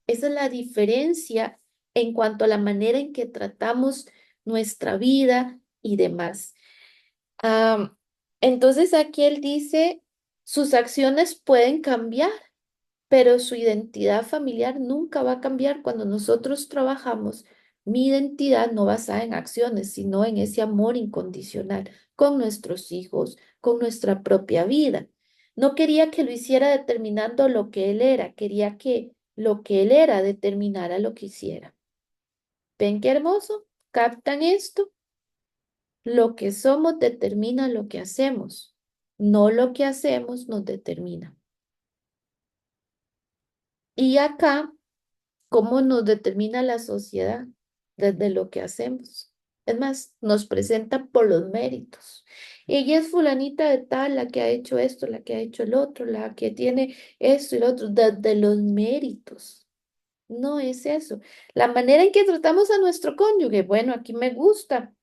Esa es la diferencia en cuanto a la manera en que tratamos nuestra vida y demás. Am, entonces aquí él dice, sus acciones pueden cambiar, pero su identidad familiar nunca va a cambiar cuando nosotros trabajamos mi identidad no basada en acciones, sino en ese amor incondicional con nuestros hijos, con nuestra propia vida. No quería que lo hiciera determinando lo que él era, quería que lo que él era determinara lo que hiciera. ¿Ven qué hermoso? ¿Captan esto? Lo que somos determina lo que hacemos, no lo que hacemos nos determina. Y acá cómo nos determina la sociedad desde lo que hacemos. Es más, nos presenta por los méritos. Ella es fulanita de tal, la que ha hecho esto, la que ha hecho el otro, la que tiene esto y lo otro, desde los méritos. No es eso. La manera en que tratamos a nuestro cónyuge, bueno, aquí me gusta.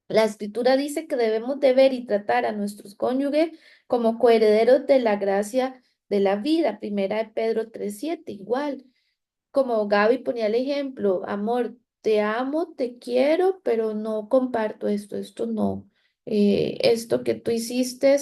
La escritura dice que debemos de ver y tratar a nuestros cónyuges como coherederos de la gracia de la vida. Primera de Pedro 3:7, igual como Gaby ponía el ejemplo, amor, te amo, te quiero, pero no comparto esto no. Esto que tú hiciste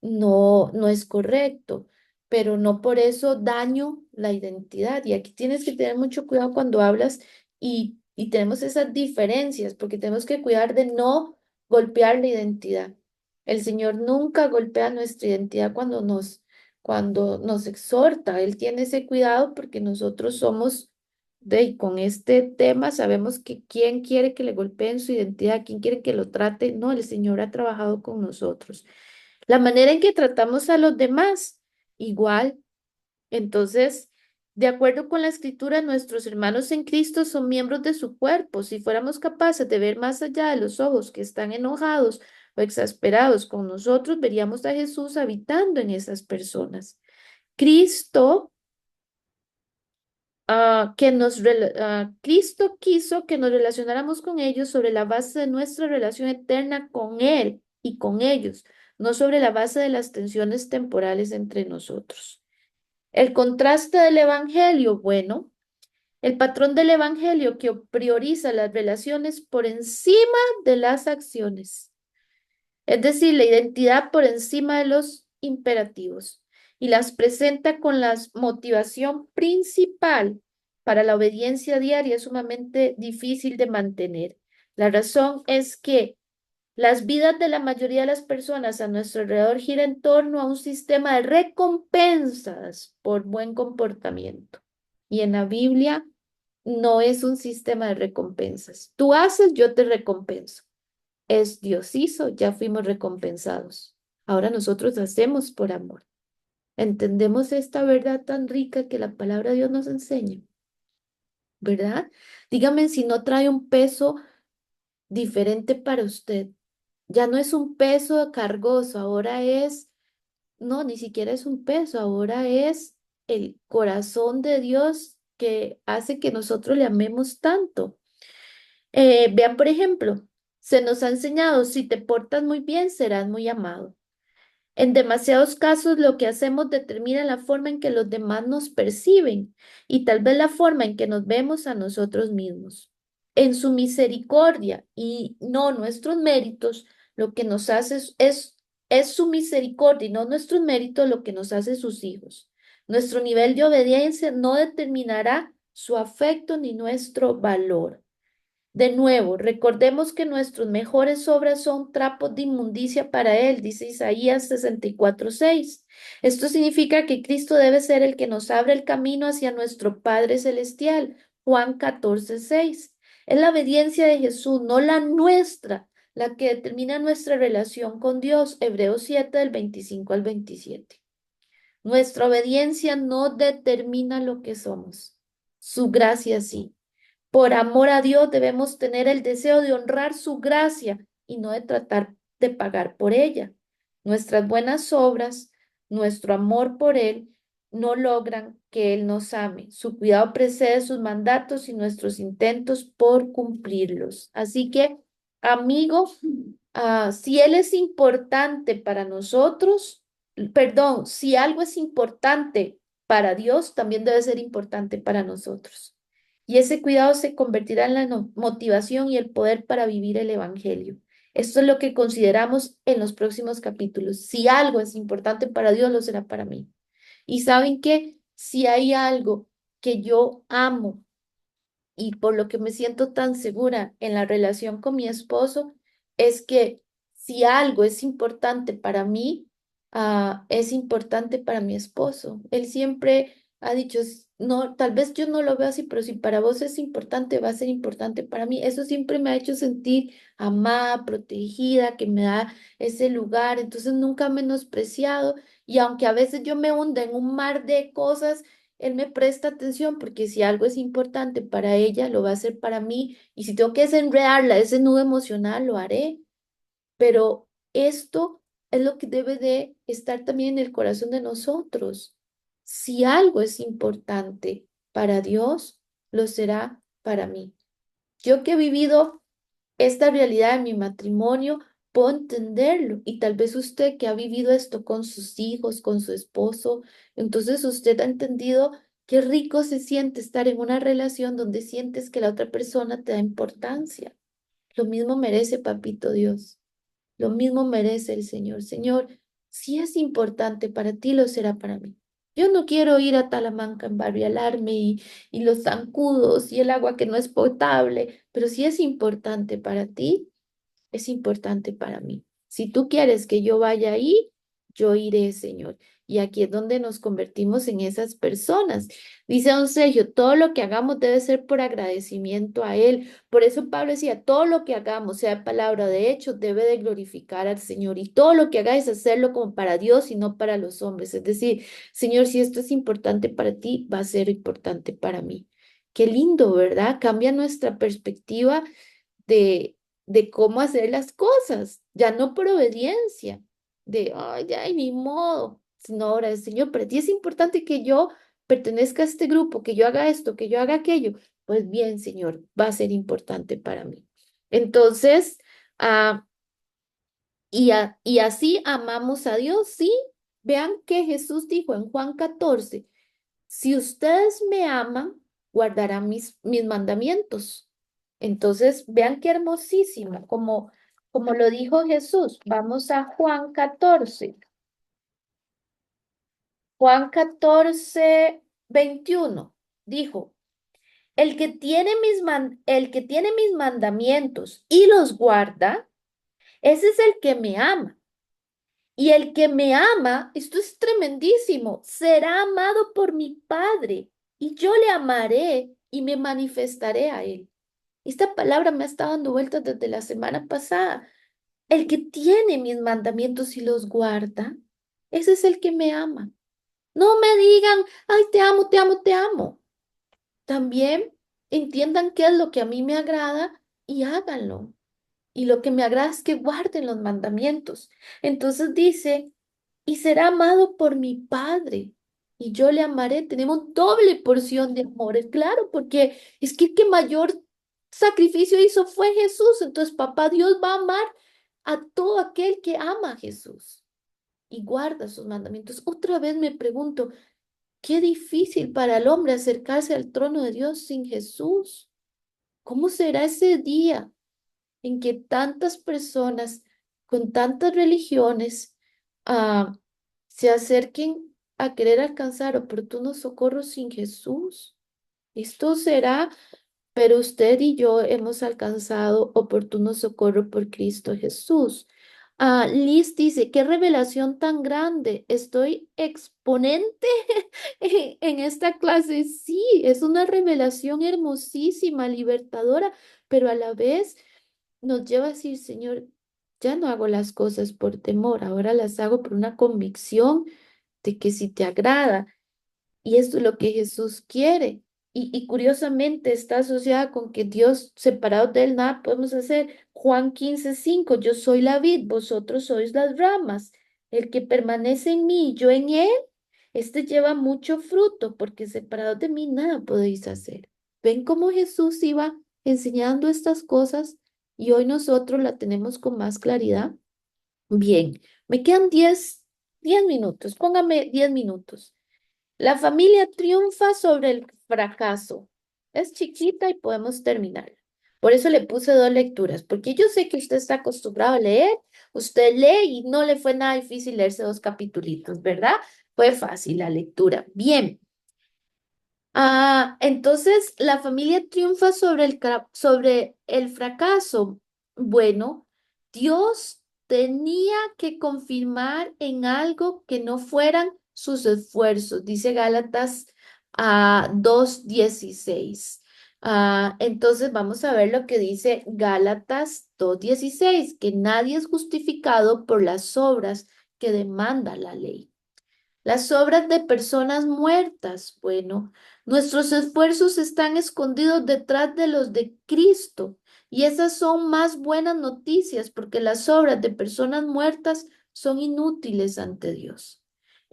no es correcto, pero no por eso daño la identidad. Y aquí tienes que tener mucho cuidado cuando hablas y tenemos esas diferencias, porque tenemos que cuidar de no golpear la identidad. El Señor nunca golpea nuestra identidad cuando nos exhorta. Él tiene ese cuidado porque nosotros somos y con este tema sabemos que quién quiere que le golpeen su identidad, quién quiere que lo trate. No, el Señor ha trabajado con nosotros. La manera en que tratamos a los demás, igual. Entonces, de acuerdo con la escritura, nuestros hermanos en Cristo son miembros de su cuerpo. Si fuéramos capaces de ver más allá de los ojos que están enojados o exasperados con nosotros, veríamos a Jesús habitando en esas personas. Cristo Cristo quiso que nos relacionáramos con ellos sobre la base de nuestra relación eterna con Él y con ellos, no sobre la base de las tensiones temporales entre nosotros. El contraste del Evangelio, bueno, el patrón del Evangelio que prioriza las relaciones por encima de las acciones. Es decir, la identidad por encima de los imperativos y las presenta con la motivación principal para la obediencia diaria es sumamente difícil de mantener. La razón es que las vidas de la mayoría de las personas a nuestro alrededor gira en torno a un sistema de recompensas por buen comportamiento. Y en la Biblia no es un sistema de recompensas. Tú haces, yo te recompenso. Es Dios hizo, ya fuimos recompensados. Ahora nosotros hacemos por amor. Entendemos esta verdad tan rica que la palabra de Dios nos enseña, ¿verdad? Dígame si no trae un peso diferente para usted. Ya no es un peso cargoso, ahora es, no, ni siquiera es un peso, ahora es el corazón de Dios que hace que nosotros le amemos tanto. Vean, por ejemplo, se nos ha enseñado, si te portas muy bien, serás muy amado. En demasiados casos, lo que hacemos determina la forma en que los demás nos perciben y tal vez la forma en que nos vemos a nosotros mismos. En su misericordia y no nuestros méritos, lo que nos hace es su misericordia y no nuestros méritos lo que nos hace sus hijos. Nuestro nivel de obediencia no determinará su afecto ni nuestro valor. De nuevo, recordemos que nuestras mejores obras son trapos de inmundicia para Él, dice Isaías 64:6. Esto significa que Cristo debe ser el que nos abre el camino hacia nuestro Padre Celestial, Juan 14:6. Es la obediencia de Jesús, no la nuestra, la que determina nuestra relación con Dios, Hebreos 7 del 25 al 27. Nuestra obediencia no determina lo que somos, su gracia sí. Por amor a Dios debemos tener el deseo de honrar su gracia y no de tratar de pagar por ella. Nuestras buenas obras, nuestro amor por Él, no logran que Él nos ame. Su cuidado precede sus mandatos y nuestros intentos por cumplirlos. Así que, amigo, si Él es importante para nosotros, perdón, si algo es importante para Dios, también debe ser importante para nosotros. Y ese cuidado se convertirá en la motivación y el poder para vivir el Evangelio. Esto es lo que consideramos en los próximos capítulos. Si algo es importante para Dios, lo será para mí. Y saben que si hay algo que yo amo y por lo que me siento tan segura en la relación con mi esposo, es que si algo es importante para mí, es importante para mi esposo. Él siempre ha dicho, no, tal vez yo no lo veo así, pero si para vos es importante, va a ser importante para mí. Eso siempre me ha hecho sentir amada, protegida, que me da ese lugar, entonces nunca menospreciado. Y aunque a veces yo me hunda en un mar de cosas, él me presta atención porque si algo es importante para ella, lo va a hacer para mí. Y si tengo que desenredarla, ese nudo emocional, lo haré. Pero esto es lo que debe de estar también en el corazón de nosotros. Si algo es importante para Dios, lo será para mí. Yo que he vivido esta realidad en mi matrimonio, puedo entenderlo. Y tal vez usted que ha vivido esto con sus hijos, con su esposo, entonces usted ha entendido qué rico se siente estar en una relación donde sientes que la otra persona te da importancia. Lo mismo merece Papito Dios. Lo mismo merece el Señor. Señor, si es importante para ti, lo será para mí. Yo no quiero ir a Talamanca a embarrialarme y los zancudos y el agua que no es potable, pero si es importante para ti, es importante para mí. Si tú quieres que yo vaya ahí, yo iré, Señor. Y aquí es donde nos convertimos en esas personas. Dice don Sergio, todo lo que hagamos debe ser por agradecimiento a Él. Por eso Pablo decía, todo lo que hagamos, sea palabra de hecho, debe de glorificar al Señor. Y todo lo que hagáis, hacerlo como para Dios y no para los hombres. Es decir, Señor, si esto es importante para ti, va a ser importante para mí. Qué lindo, ¿verdad? Cambia nuestra perspectiva de, de cómo hacer las cosas, ya no por obediencia, de, ay, ya, ni modo, sino ahora, el Señor, para ti es importante que yo pertenezca a este grupo, que yo haga esto, que yo haga aquello. Pues bien, Señor, va a ser importante para mí. Entonces, ah, y así amamos a Dios, ¿sí? Vean que Jesús dijo en Juan 14, si ustedes me aman, guardarán mis mandamientos. Entonces, vean qué hermosísimo, como lo dijo Jesús. Vamos a Juan 14. Juan 14, 21. Dijo, el que tiene mis mandamientos y los guarda, ese es el que me ama. Y el que me ama, esto es tremendísimo, será amado por mi Padre, y yo le amaré y me manifestaré a él. Esta palabra me ha estado dando vueltas desde la semana pasada. El que tiene mis mandamientos y los guarda, ese es el que me ama. No me digan, ay, te amo, te amo, te amo. También entiendan qué es lo que a mí me agrada y háganlo. Y lo que me agrada es que guarden los mandamientos. Entonces dice, y será amado por mi Padre, y yo le amaré. Tenemos doble porción de amor, claro, porque es que el que mayor sacrificio hizo fue Jesús. Entonces, papá Dios va a amar a todo aquel que ama a Jesús y guarda sus mandamientos. Otra vez me pregunto, qué difícil para el hombre acercarse al trono de Dios sin Jesús. ¿Cómo será ese día en que tantas personas con tantas religiones ah, se acerquen a querer alcanzar oportunos socorros sin Jesús? Esto será pero usted y yo hemos alcanzado oportuno socorro por Cristo Jesús. Liz dice, qué revelación tan grande. Estoy exponente en esta clase. Sí, es una revelación hermosísima, libertadora, pero a la vez nos lleva a decir, Señor, ya no hago las cosas por temor, ahora las hago por una convicción de que si te agrada. Y esto es lo que Jesús quiere. Y curiosamente está asociada con que Dios, separados de él, nada podemos hacer. Juan 15:5, yo soy la vid, vosotros sois las ramas. El que permanece en mí y yo en él, este lleva mucho fruto, porque separados de mí nada podéis hacer. ¿Ven cómo Jesús iba enseñando estas cosas y hoy nosotros la tenemos con más claridad? Bien, me quedan 10 minutos. Póngame 10 minutos. La familia triunfa sobre el fracaso. Es chiquita y podemos terminar. Por eso le puse dos lecturas, porque yo sé que usted está acostumbrado a leer, usted lee y no le fue nada difícil leerse dos capitulitos, ¿verdad? Fue fácil la lectura. Bien. Entonces la familia triunfa sobre el fracaso. Bueno, Dios tenía que confirmar en algo que no fueran sus esfuerzos, dice Gálatas 2:16. Entonces vamos a ver lo que dice Gálatas 2:16, que nadie es justificado por las obras que demanda la ley. Las obras de personas muertas, bueno, nuestros esfuerzos están escondidos detrás de los de Cristo y esas son más buenas noticias porque las obras de personas muertas son inútiles ante Dios.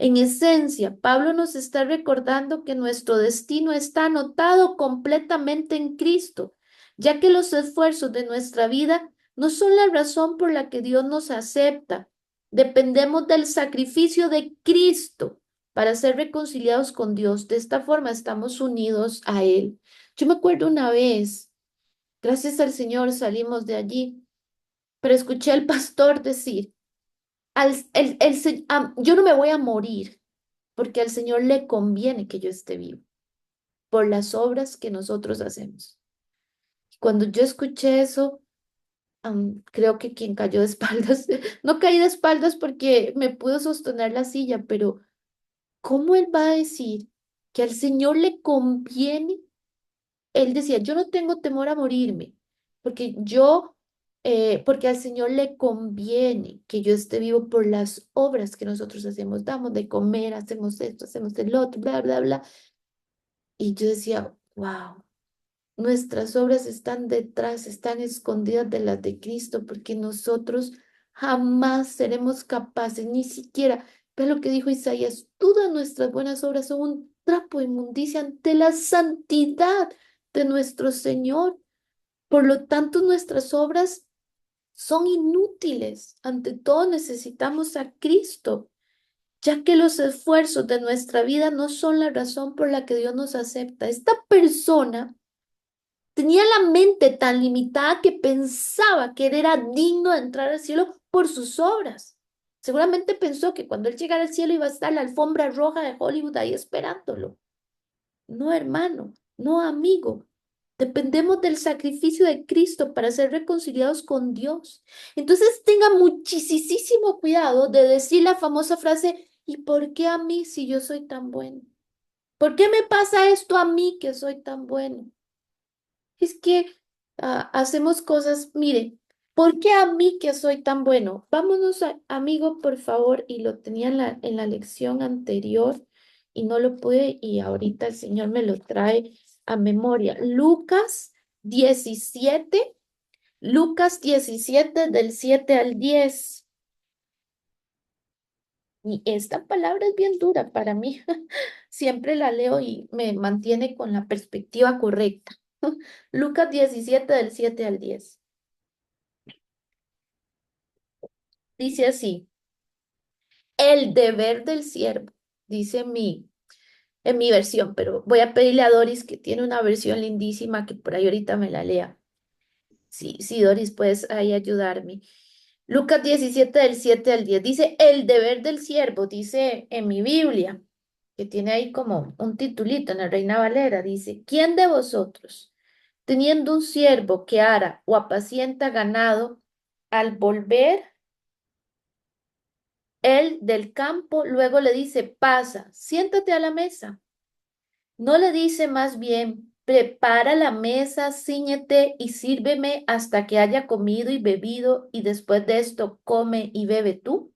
En esencia, Pablo nos está recordando que nuestro destino está anotado completamente en Cristo, ya que los esfuerzos de nuestra vida no son la razón por la que Dios nos acepta. Dependemos del sacrificio de Cristo para ser reconciliados con Dios. De esta forma estamos unidos a Él. Yo me acuerdo una vez, gracias al Señor salimos de allí, pero escuché al pastor decir, yo no me voy a morir porque al Señor le conviene que yo esté vivo por las obras que nosotros hacemos. Cuando yo escuché eso, creo que quien cayó de espaldas, no caí de espaldas porque me pudo sostener la silla, pero ¿cómo él va a decir que al Señor le conviene? Él decía, yo no tengo temor a morirme, porque al Señor le conviene que yo esté vivo por las obras que nosotros hacemos, damos de comer, hacemos esto, hacemos el otro, bla, bla, bla. Y yo decía, wow. Nuestras obras están detrás, están escondidas de las de Cristo, porque nosotros jamás seremos capaces, ni siquiera, ve lo que dijo Isaías, todas nuestras buenas obras son un trapo de inmundicia ante la santidad de nuestro Señor. Por lo tanto, nuestras obras son inútiles. Ante todo, necesitamos a Cristo, ya que los esfuerzos de nuestra vida no son la razón por la que Dios nos acepta. Esta persona tenía la mente tan limitada que pensaba que él era digno de entrar al cielo por sus obras. Seguramente pensó que cuando él llegara al cielo iba a estar la alfombra roja de Hollywood ahí esperándolo. No, hermano, no, amigo. Dependemos del sacrificio de Cristo para ser reconciliados con Dios. Entonces tenga muchísimo cuidado de decir la famosa frase, ¿y por qué a mí si yo soy tan bueno? ¿Por qué me pasa esto a mí que soy tan bueno? Es que hacemos cosas, mire, ¿por qué a mí que soy tan bueno? Vámonos, amigo, por favor, y lo tenía en la lección anterior y no lo pude y ahorita el Señor me lo trae a memoria. Lucas 17 del 7 al 10. Y esta palabra es bien dura para mí. Siempre la leo y me mantiene con la perspectiva correcta. Lucas 17 del 7 al 10. Dice así, el deber del siervo, dice en mi versión, pero voy a pedirle a Doris que tiene una versión lindísima que por ahí ahorita me la lea. Sí, sí, Doris, puedes ahí ayudarme. Lucas 17 del 7 al 10 dice, el deber del siervo, dice en mi Biblia, que tiene ahí como un titulito en la Reina Valera, dice, ¿quién de vosotros, teniendo un siervo que ara o apacienta ganado, al volver él del campo, luego le dice, pasa, siéntate a la mesa. No le dice más bien, prepara la mesa, cíñete y sírveme hasta que haya comido y bebido, y después de esto come y bebe tú.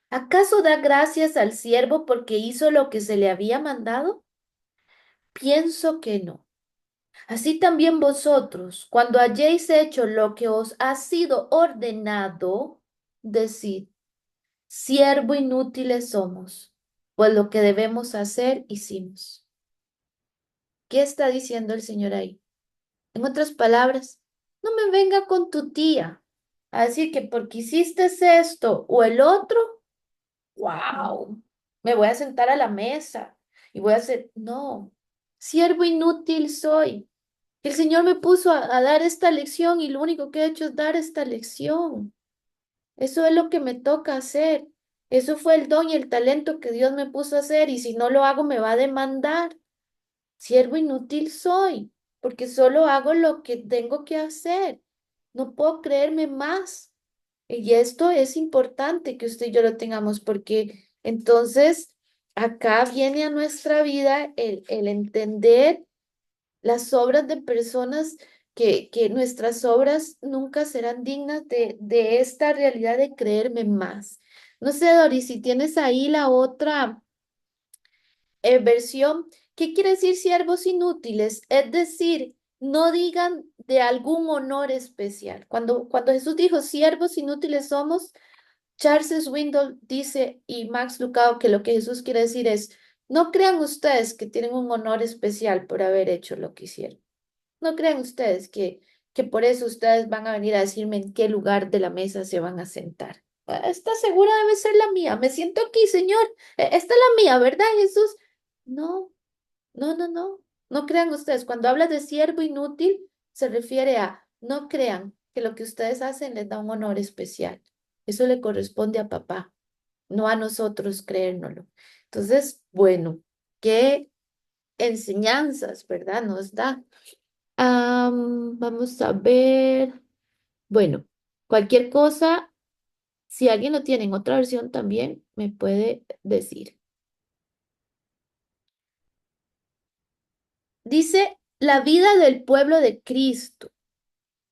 ¿Acaso da gracias al siervo porque hizo lo que se le había mandado? Pienso que no. Así también vosotros, cuando hayáis hecho lo que os ha sido ordenado, decid, siervo inútiles somos, pues lo que debemos hacer hicimos. ¿Qué está diciendo el Señor ahí? En otras palabras, no me venga con tu tía a decir que porque hiciste esto o el otro, wow, me voy a sentar a la mesa y voy a hacer, no, siervo inútil soy. El Señor me puso a dar esta lección y lo único que he hecho es dar esta lección. Eso es lo que me toca hacer. Eso fue el don y el talento que Dios me puso a hacer y si no lo hago me va a demandar. Siervo inútil soy, porque solo hago lo que tengo que hacer. No puedo creerme más. Y esto es importante que usted y yo lo tengamos, porque entonces acá viene a nuestra vida el entender las obras de personas que nuestras obras nunca serán dignas de esta realidad de creerme más. No sé, Doris, si tienes ahí la otra versión, ¿qué quiere decir siervos inútiles? Es decir, no digan de algún honor especial. Cuando Jesús dijo siervos inútiles somos, Charles Swindoll dice y Max Lucado que lo que Jesús quiere decir es, no crean ustedes que tienen un honor especial por haber hecho lo que hicieron. No crean ustedes que por eso ustedes van a venir a decirme en qué lugar de la mesa se van a sentar. Esta segura debe ser la mía. Me siento aquí, Señor. Esta es la mía, ¿verdad, Jesús? No, no, no, no. No crean ustedes. Cuando habla de siervo inútil, se refiere a no crean que lo que ustedes hacen les da un honor especial. Eso le corresponde a papá, no a nosotros creérnoslo. Entonces, bueno, qué enseñanzas, ¿verdad? Nos da. Vamos a ver. Bueno, cualquier cosa, si alguien lo tiene en otra versión también, me puede decir. Dice, la vida del pueblo de Cristo.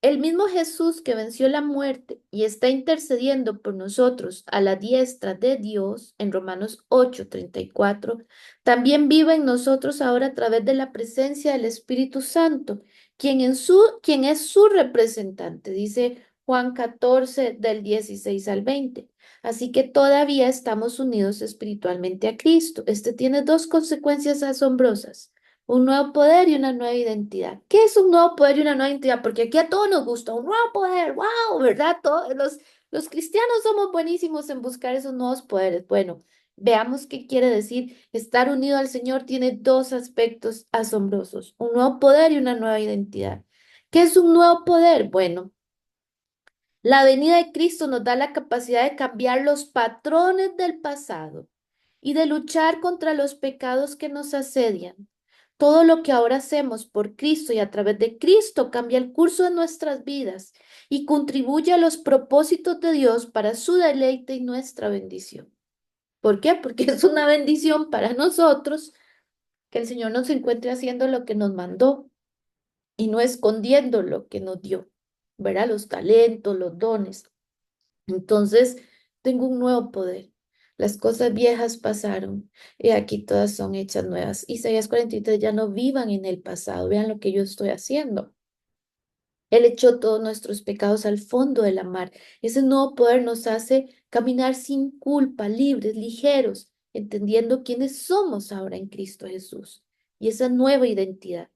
El mismo Jesús que venció la muerte y está intercediendo por nosotros a la diestra de Dios en Romanos 8:34, también vive en nosotros ahora a través de la presencia del Espíritu Santo, quien es su representante, dice Juan 14 del 16 al 20. Así que todavía estamos unidos espiritualmente a Cristo. Este tiene dos consecuencias asombrosas, un nuevo poder y una nueva identidad. ¿Qué es un nuevo poder y una nueva identidad? Porque aquí a todos nos gusta un nuevo poder, wow, ¿verdad? Todos los cristianos somos buenísimos en buscar esos nuevos poderes. Bueno, veamos qué quiere decir. Estar unido al Señor tiene dos aspectos asombrosos, un nuevo poder y una nueva identidad. ¿Qué es un nuevo poder? Bueno, la venida de Cristo nos da la capacidad de cambiar los patrones del pasado y de luchar contra los pecados que nos asedian. Todo lo que ahora hacemos por Cristo y a través de Cristo cambia el curso de nuestras vidas y contribuye a los propósitos de Dios para su deleite y nuestra bendición. ¿Por qué? Porque es una bendición para nosotros que el Señor nos encuentre haciendo lo que nos mandó y no escondiendo lo que nos dio, ¿verdad? Los talentos, los dones. Entonces, tengo un nuevo poder. Las cosas viejas pasaron y aquí todas son hechas nuevas. Isaías 43, ya no vivan en el pasado, vean lo que yo estoy haciendo. Él echó todos nuestros pecados al fondo de la mar. Ese nuevo poder nos hace caminar sin culpa, libres, ligeros, entendiendo quiénes somos ahora en Cristo Jesús. Y esa nueva identidad.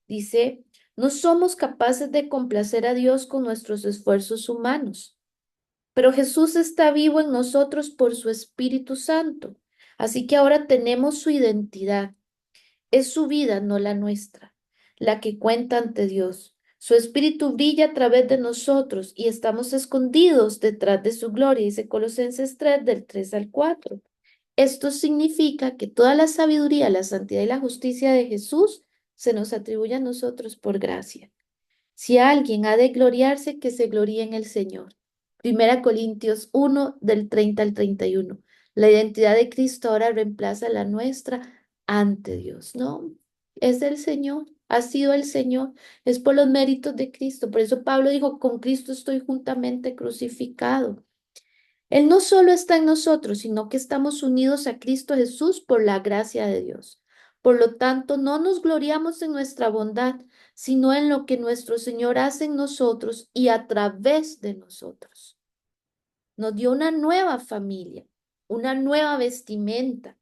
Dice, no somos capaces de complacer a Dios con nuestros esfuerzos humanos. Pero Jesús está vivo en nosotros por su Espíritu Santo. Así que ahora tenemos su identidad. Es su vida, no la nuestra, la que cuenta ante Dios. Su Espíritu brilla a través de nosotros y estamos escondidos detrás de su gloria, dice Colosenses 3, del 3 al 4. Esto significa que toda la sabiduría, la santidad y la justicia de Jesús se nos atribuye a nosotros por gracia. Si alguien ha de gloriarse, que se gloríe en el Señor. 1 Corintios 1, del 30 al 31. La identidad de Cristo ahora reemplaza la nuestra ante Dios, ¿no? Es del Señor, ha sido el Señor, es por los méritos de Cristo. Por eso Pablo dijo, con Cristo estoy juntamente crucificado. Él no solo está en nosotros, sino que estamos unidos a Cristo Jesús por la gracia de Dios. Por lo tanto, no nos gloriamos en nuestra bondad, sino en lo que nuestro Señor hace en nosotros y a través de nosotros. Nos dio una nueva familia, una nueva vestimenta.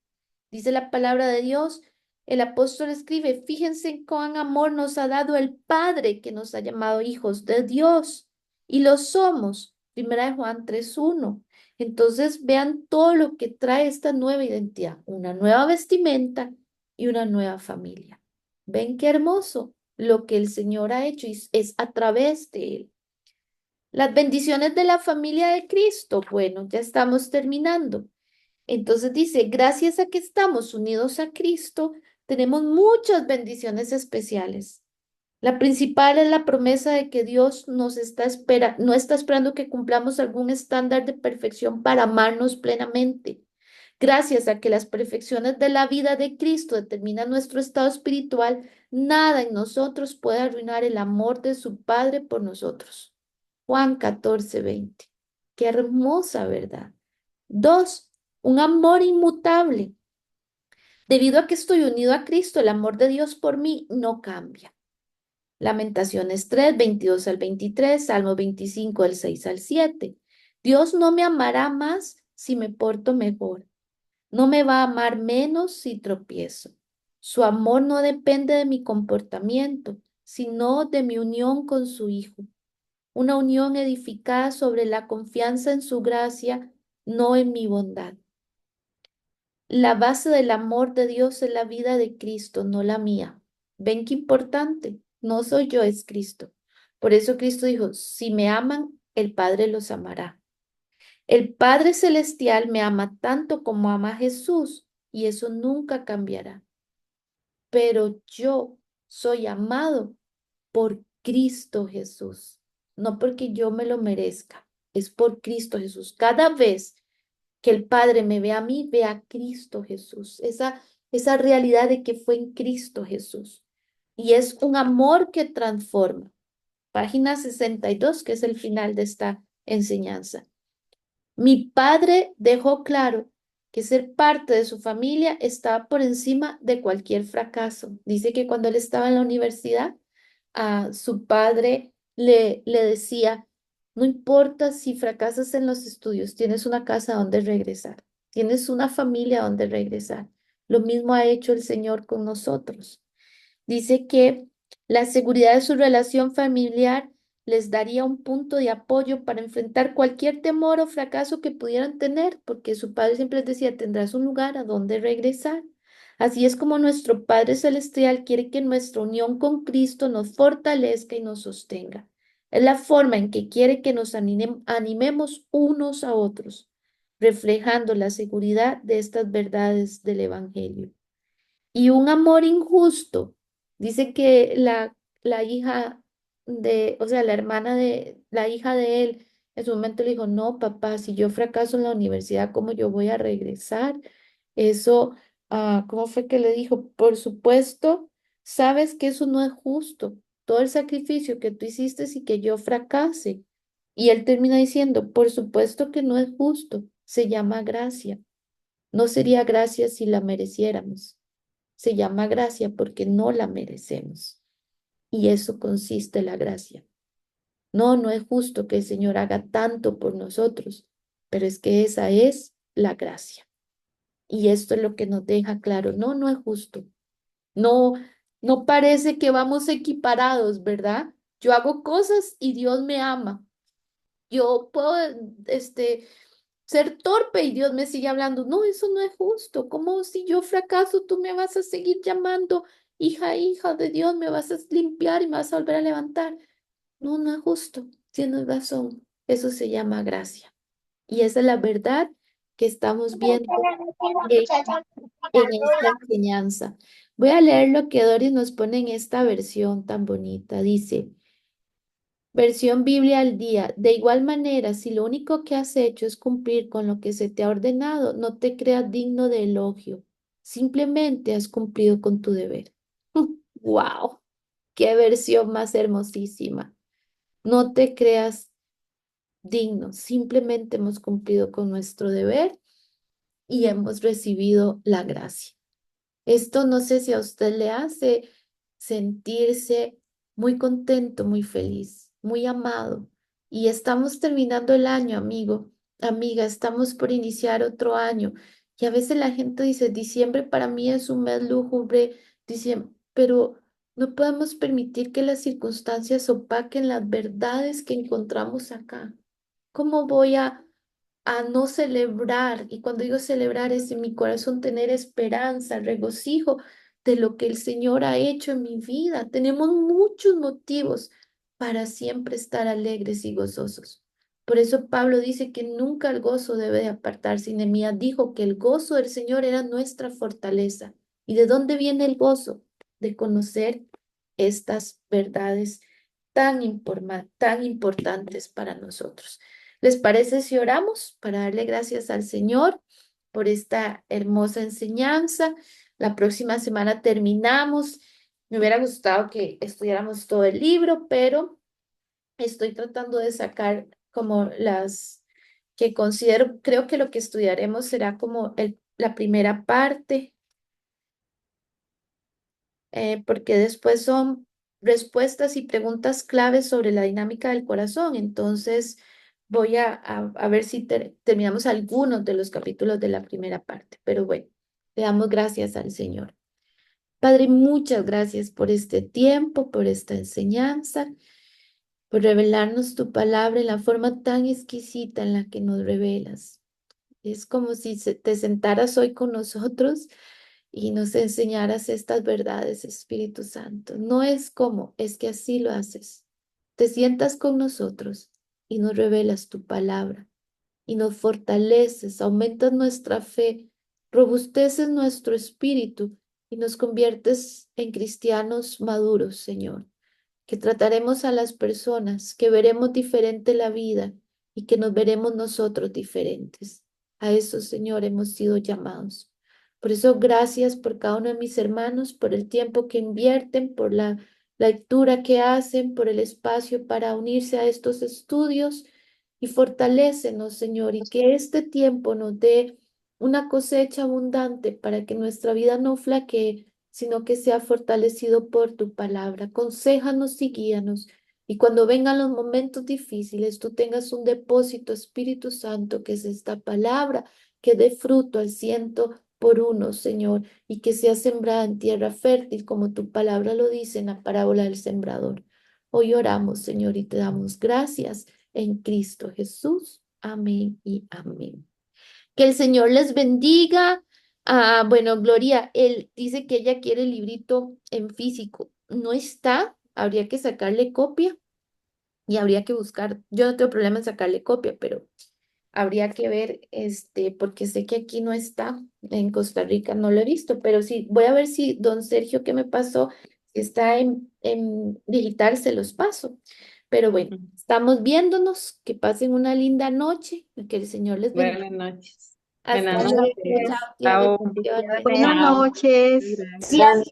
Dice la palabra de Dios, el apóstol escribe, fíjense en cuán amor nos ha dado el Padre que nos ha llamado hijos de Dios y lo somos. 1 Juan 3:1. Entonces vean todo lo que trae esta nueva identidad, una nueva vestimenta y una nueva familia. Ven qué hermoso lo que el Señor ha hecho y es a través de él. Las bendiciones de la familia de Cristo. Bueno, ya estamos terminando. Entonces dice, gracias a que estamos unidos a Cristo, tenemos muchas bendiciones especiales. La principal es la promesa de que Dios no está esperando que cumplamos algún estándar de perfección para amarnos plenamente. Gracias a que las perfecciones de la vida de Cristo determinan nuestro estado espiritual, nada en nosotros puede arruinar el amor de su Padre por nosotros. Juan 14:20. Qué hermosa verdad. 2, un amor inmutable. Debido a que estoy unido a Cristo, el amor de Dios por mí no cambia. Lamentaciones 3:22 al 23, Salmo 25, del 6 al 7. Dios no me amará más si me porto mejor. No me va a amar menos si tropiezo. Su amor no depende de mi comportamiento, sino de mi unión con su Hijo. Una unión edificada sobre la confianza en su gracia, no en mi bondad. La base del amor de Dios es la vida de Cristo, no la mía. ¿Ven qué importante? No soy yo, es Cristo. Por eso Cristo dijo, si me aman, el Padre los amará. El Padre Celestial me ama tanto como ama a Jesús y eso nunca cambiará. Pero yo soy amado por Cristo Jesús, no porque yo me lo merezca, es por Cristo Jesús. Cada vez que el Padre me ve a mí, ve a Cristo Jesús, esa realidad de que fue en Cristo Jesús. Y es un amor que transforma. Página 62, que es el final de esta enseñanza. Mi padre dejó claro que ser parte de su familia estaba por encima de cualquier fracaso. Dice que cuando él estaba en la universidad, a su padre le decía, no importa si fracasas en los estudios, tienes una casa donde regresar, tienes una familia donde regresar. Lo mismo ha hecho el Señor con nosotros. Dice que la seguridad de su relación familiar les daría un punto de apoyo para enfrentar cualquier temor o fracaso que pudieran tener, porque su padre siempre les decía, tendrás un lugar a donde regresar. Así es como nuestro Padre Celestial quiere que nuestra unión con Cristo nos fortalezca y nos sostenga. Es la forma en que quiere que nos animemos unos a otros, reflejando la seguridad de estas verdades del Evangelio. Y un amor injusto. Dice que la hija o sea, la hermana de la hija de él, en su momento le dijo, no, papá, si yo fracaso en la universidad, ¿cómo yo voy a regresar? Eso, ¿cómo fue que le dijo? Por supuesto, sabes que eso no es justo. Todo el sacrificio que tú hiciste y que yo fracase. Y él termina diciendo, por supuesto que no es justo, se llama gracia. No sería gracia si la mereciéramos. Se llama gracia porque no la merecemos. Y eso consiste en la gracia. No, no es justo que el Señor haga tanto por nosotros, pero es que esa es la gracia. Y esto es lo que nos deja claro. No, no es justo. No, no parece que vamos equiparados, ¿verdad? Yo hago cosas y Dios me ama. Yo puedo, ser torpe y Dios me sigue hablando. No, eso no es justo. ¿Cómo si yo fracaso, tú me vas a seguir llamando, hija, hija de Dios, me vas a limpiar y me vas a volver a levantar? No, no es justo. Tienes razón. Eso se llama gracia. Y esa es la verdad que estamos viendo en, en esta enseñanza. Voy a leer lo que Doris nos pone en esta versión tan bonita. Dice, versión Biblia al día. De igual manera, si lo único que has hecho es cumplir con lo que se te ha ordenado, no te creas digno de elogio. Simplemente has cumplido con tu deber. ¡Wow! ¡Qué versión más hermosísima! No te creas digno. Simplemente hemos cumplido con nuestro deber y hemos recibido la gracia. Esto no sé si a usted le hace sentirse muy contento, muy feliz, muy amado. Y estamos terminando el año, amigo, amiga, estamos por iniciar otro año. Y a veces la gente dice, diciembre para mí es un mes lúgubre, diciembre, pero no podemos permitir que las circunstancias opaquen las verdades que encontramos acá. ¿Cómo voy a no celebrar? Y cuando digo celebrar es en mi corazón tener esperanza, regocijo de lo que el Señor ha hecho en mi vida. Tenemos muchos motivos para siempre estar alegres y gozosos. Por eso Pablo dice que nunca el gozo debe de apartarse. Y Nehemías dijo que el gozo del Señor era nuestra fortaleza. ¿Y de dónde viene el gozo? De conocer estas verdades tan importantes para nosotros. ¿Les parece si oramos para darle gracias al Señor por esta hermosa enseñanza? La próxima semana terminamos. Me hubiera gustado que estudiáramos todo el libro, pero estoy tratando de sacar como las que considero, creo que lo que estudiaremos será como la primera parte, porque después son respuestas y preguntas claves sobre la dinámica del corazón. Entonces, voy a ver si terminamos algunos de los capítulos de la primera parte. Pero bueno, le damos gracias al Señor. Padre, muchas gracias por este tiempo, por esta enseñanza, por revelarnos tu palabra en la forma tan exquisita en la que nos revelas. Es como si te sentaras hoy con nosotros y nos enseñaras estas verdades, Espíritu Santo. No es como, es que así lo haces. Te sientas con nosotros y nos revelas tu palabra y nos fortaleces, aumentas nuestra fe, robusteces nuestro espíritu y nos conviertes en cristianos maduros, Señor, que trataremos a las personas, que veremos diferente la vida y que nos veremos nosotros diferentes. A eso, Señor, hemos sido llamados. Por eso, gracias por cada uno de mis hermanos, por el tiempo que invierten, por la lectura que hacen, por el espacio para unirse a estos estudios y fortalécenos, Señor, y que este tiempo nos dé una cosecha abundante para que nuestra vida no flaquee, sino que sea fortalecido por tu palabra. Aconséjanos y guíanos. Y cuando vengan los momentos difíciles, tú tengas un depósito, Espíritu Santo, que es esta palabra, que dé fruto al 100 por 1, Señor, y que sea sembrada en tierra fértil, como tu palabra lo dice en la parábola del sembrador. Hoy oramos, Señor, y te damos gracias en Cristo Jesús. Amén y amén. Que el Señor les bendiga. Ah, bueno, Gloria, él dice que ella quiere el librito en físico. No está, habría que sacarle copia y habría que buscar. Yo no tengo problema en sacarle copia, pero habría que ver, porque sé que aquí no está, en Costa Rica no lo he visto, pero sí, voy a ver si don Sergio que me pasó está en digital, se los paso. Pero bueno, estamos viéndonos, que pasen una linda noche y que el Señor les bendiga. Buenas noches. Hasta Buenas luego. noches. Chao, tía. Chao. Bendiciones. Buenas Chao. noches. Gracias.